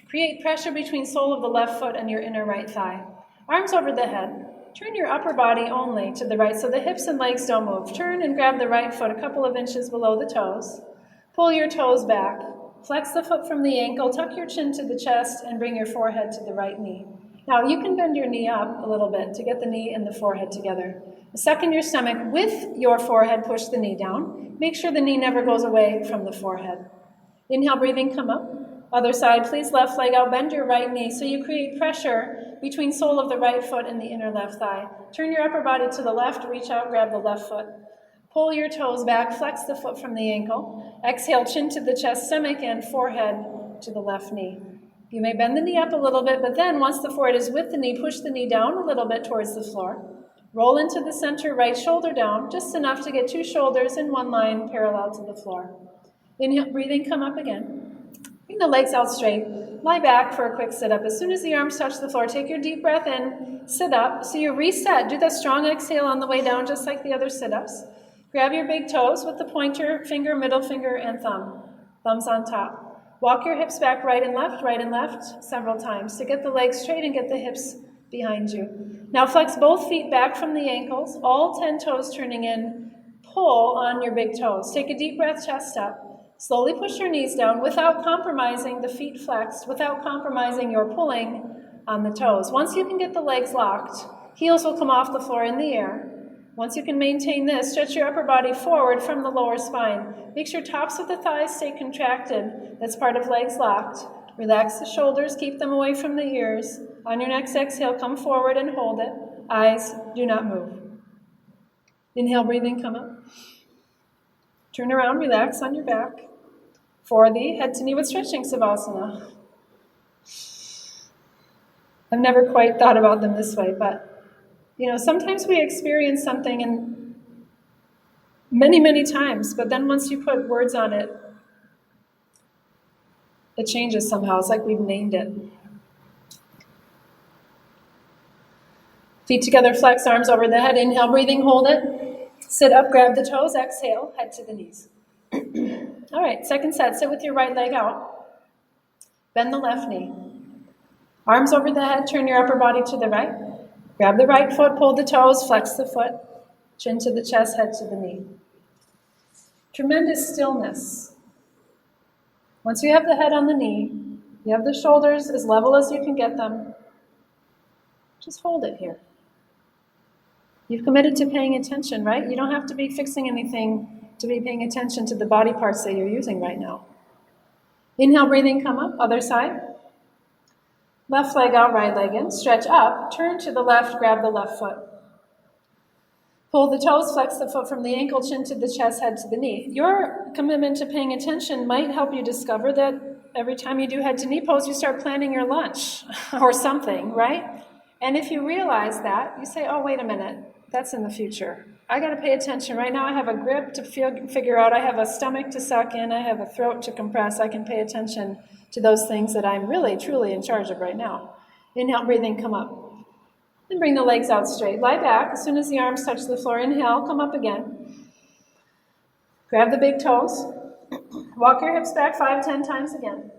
Create pressure between sole of the left foot and your inner right thigh. Arms over the head. Turn your upper body only to the right so the hips and legs don't move. Turn and grab the right foot a couple of inches below the toes. Pull your toes back. Flex the foot from the ankle. Tuck your chin to the chest and bring your forehead to the right knee. Now you can bend your knee up a little bit to get the knee and the forehead together. Suck in your stomach with your forehead, push the knee down. Make sure the knee never goes away from the forehead. Inhale, breathing, come up. Other side, please, left leg out, bend your right knee so you create pressure between sole of the right foot and the inner left thigh. Turn your upper body to the left, reach out, grab the left foot. Pull your toes back, flex the foot from the ankle. Exhale, chin to the chest, stomach and forehead to the left knee. You may bend the knee up a little bit, but then once the forehead is with the knee, push the knee down a little bit towards the floor. Roll into the center, right shoulder down, just enough to get two shoulders in one line parallel to the floor. Inhale, breathing, come up again. Bring the legs out straight. Lie back for a quick sit-up. As soon as the arms touch the floor, take your deep breath in, sit up. So you reset. Do that strong exhale on the way down, just like the other sit-ups. Grab your big toes with the pointer, finger, middle finger, and thumb. Thumbs on top. Walk your hips back right and left, several times to get the legs straight and get the hips behind you. Now flex both feet back from the ankles, all 10 toes turning in. Pull on your big toes. Take a deep breath, chest up. Slowly push your knees down without compromising the feet flexed, without compromising your pulling on the toes. Once you can get the legs locked, heels will come off the floor in the air. Once you can maintain this, stretch your upper body forward from the lower spine. Make sure tops of the thighs stay contracted. That's part of legs locked. Relax the shoulders, keep them away from the ears. On your next exhale, come forward and hold it. Eyes do not move. Inhale, breathing, come up. Turn around, relax on your back for the head to knee with stretching Savasana. I've never quite thought about them this way, but sometimes we experience something and many times, but then once you put words on it, it changes somehow. It's like we've named it. Feet together, flex, arms over the head. Inhale, breathing, hold it. Sit up, grab the toes, exhale, head to the knees. All right, second set, sit with your right leg out. Bend the left knee. Arms over the head, turn your upper body to the right. Grab the right foot, pull the toes, flex the foot. Chin to the chest, head to the knee. Tremendous stillness. Once you have the head on the knee, you have the shoulders as level as you can get them. Just hold it here. You've committed to paying attention, right? You don't have to be fixing anything to be paying attention to the body parts that you're using right now. Inhale, breathing, come up, other side. Left leg out, right leg in. Stretch up, turn to the left, grab the left foot. Pull the toes, flex the foot from the ankle, chin to the chest, head to the knee. Your commitment to paying attention might help you discover that every time you do head to knee pose, you start planning your lunch or something, right? And if you realize that, you say, oh, wait a minute, that's in the future. I got to pay attention. Right now I have a grip to figure out. I have a stomach to suck in. I have a throat to compress. I can pay attention to those things that I'm really, truly in charge of right now. Inhale, breathing, come up. And bring the legs out straight. Lie back. As soon as the arms touch the floor, inhale, come up again. Grab the big toes. Walk your hips back 5-10 times again.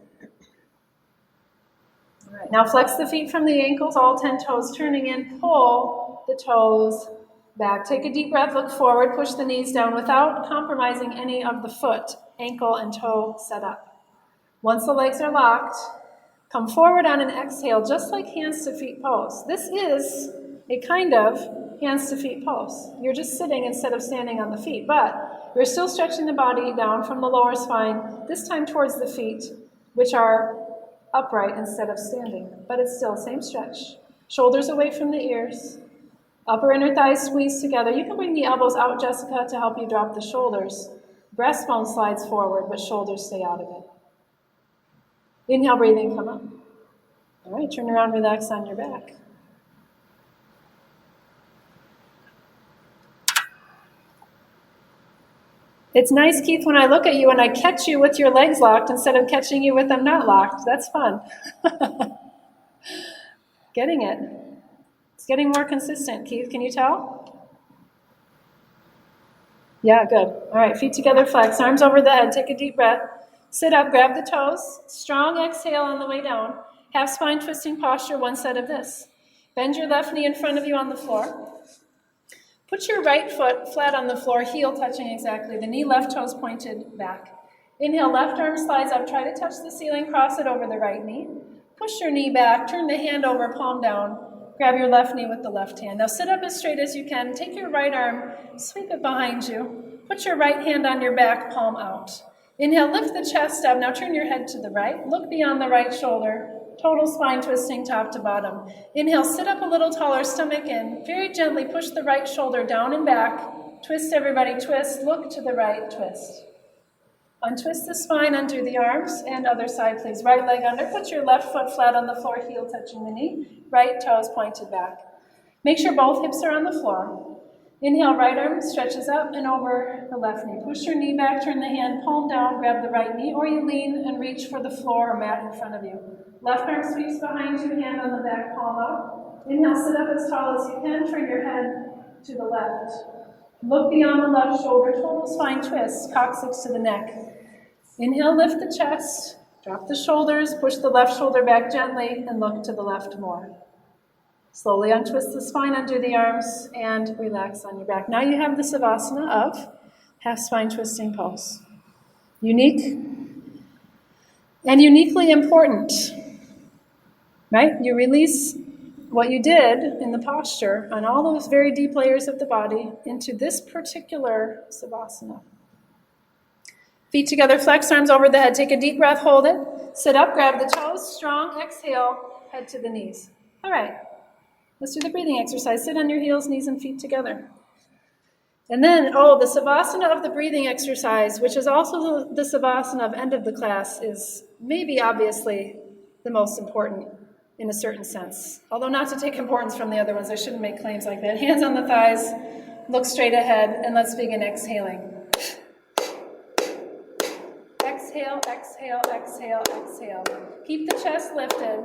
All right, now flex the feet from the ankles, all 10 toes turning in. Pull the toes back. Take a deep breath, look forward, push the knees down without compromising any of the foot, ankle, and toe setup. Once the legs are locked, come forward on an exhale, just like hands to feet pose. This is a kind of hands to feet pose. You're just sitting instead of standing on the feet, but you're still stretching the body down from the lower spine, this time towards the feet, which are upright instead of standing, but it's still same stretch. Shoulders away from the ears, upper inner thighs squeeze together. You can bring the elbows out, Jessica, to help you drop the shoulders. Breastbone slides forward, but shoulders stay out of it. Inhale, breathing, come up. All right, turn around, relax on your back. It's nice, Keith, when I look at you and I catch you with your legs locked instead of catching you with them not locked. That's fun. Getting it. It's getting more consistent, Keith. Can you tell? Yeah, good. All right, feet together, flex, arms over the head. Take a deep breath. Sit up, grab the toes. Strong exhale on the way down. Half spine twisting posture, one set of this. Bend your left knee in front of you on the floor. Put your right foot flat on the floor, heel touching exactly. The knee, left toes pointed back. Inhale, left arm slides up. Try to touch the ceiling, cross it over the right knee. Push your knee back, turn the hand over, palm down. Grab your left knee with the left hand. Now sit up as straight as you can. Take your right arm, sweep it behind you. Put your right hand on your back, palm out. Inhale, lift the chest up. Now turn your head to the right. Look beyond the right shoulder. Total spine twisting top to bottom. Inhale, sit up a little taller, stomach in. Very gently push the right shoulder down and back. Twist, everybody, twist. Look to the right, twist. Untwist the spine, undo the arms, and other side, please. Right leg under. Put your left foot flat on the floor, heel touching the knee. Right toes pointed back. Make sure both hips are on the floor. Inhale, right arm stretches up and over the left knee. Push your knee back, turn the hand, palm down, grab the right knee, or you lean and reach for the floor or mat in front of you. Left arm sweeps behind you, hand on the back, palm out. Inhale, sit up as tall as you can, turn your head to the left. Look beyond the left shoulder, total spine twist, coccyx to the neck. Inhale, lift the chest, drop the shoulders, push the left shoulder back gently, and look to the left more. Slowly untwist the spine, undo the arms, and relax on your back. Now you have the savasana of half spine twisting pose. Unique and uniquely important, right? You release what you did in the posture on all those very deep layers of the body into this particular savasana. Feet together, flex, arms over the head. Take a deep breath, hold it. Sit up, grab the toes, strong, exhale, head to the knees. All right. Let's do the breathing exercise. Sit on your heels, knees and feet together. And then, the savasana of the breathing exercise, which is also the savasana of end of the class, is maybe obviously the most important in a certain sense. Although not to take importance from the other ones. I shouldn't make claims like that. Hands on the thighs, look straight ahead, and let's begin exhaling. Exhale, exhale, exhale, exhale. Keep the chest lifted.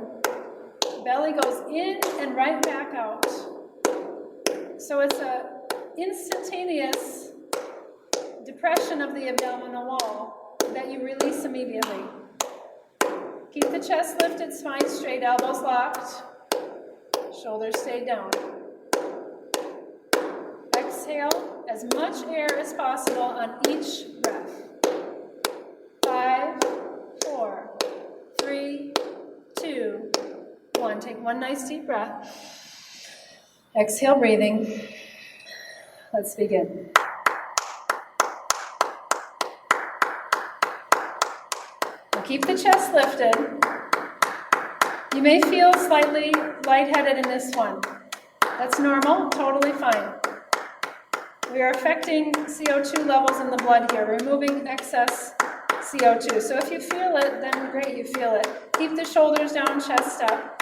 Belly goes in and right back out. So it's an instantaneous depression of the abdominal wall that you release immediately. Keep the chest lifted, spine straight, elbows locked, shoulders stay down. Exhale as much air as possible on each breath. 5, 4, 3, 2, 1. Take one nice deep breath. Exhale, breathing. Let's begin. Now keep the chest lifted. You may feel slightly lightheaded in this one. That's normal, totally fine. We are affecting CO2 levels in the blood here, removing excess CO2. So if you feel it, then great, you feel it. Keep the shoulders down, chest up.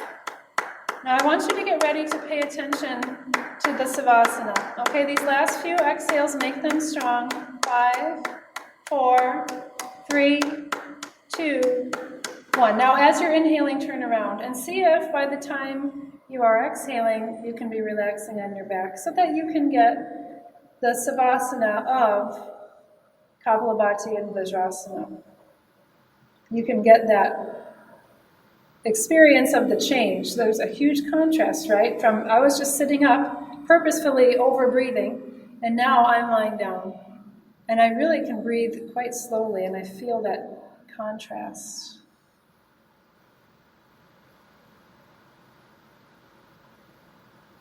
Now I want you to get ready to pay attention to the Savasana. Okay, these last few exhales, make them strong. 5, 4, 3, 2, 1. Now as you're inhaling, turn around and see if by the time you are exhaling, you can be relaxing on your back so that you can get the Savasana of Kapalabhati and Vajrasana. You can get that experience of the change. There's a huge contrast, right? From I was just sitting up, purposefully over-breathing, and now I'm lying down. And I really can breathe quite slowly, and I feel that contrast.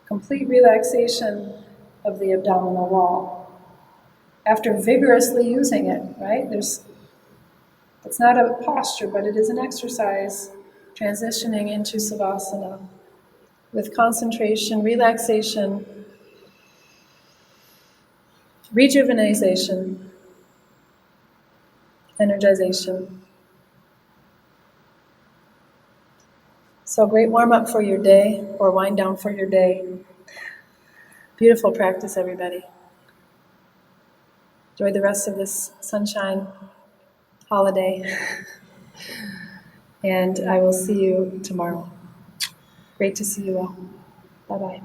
Complete relaxation of the abdominal wall after vigorously using it, right? It's not a posture, but it is an exercise transitioning into Savasana with concentration, relaxation, rejuvenation, energization. So great warm-up for your day, or wind down for your day. Beautiful practice, everybody. Enjoy the rest of this sunshine holiday. And I will see you tomorrow. Great to see you all. Bye-bye.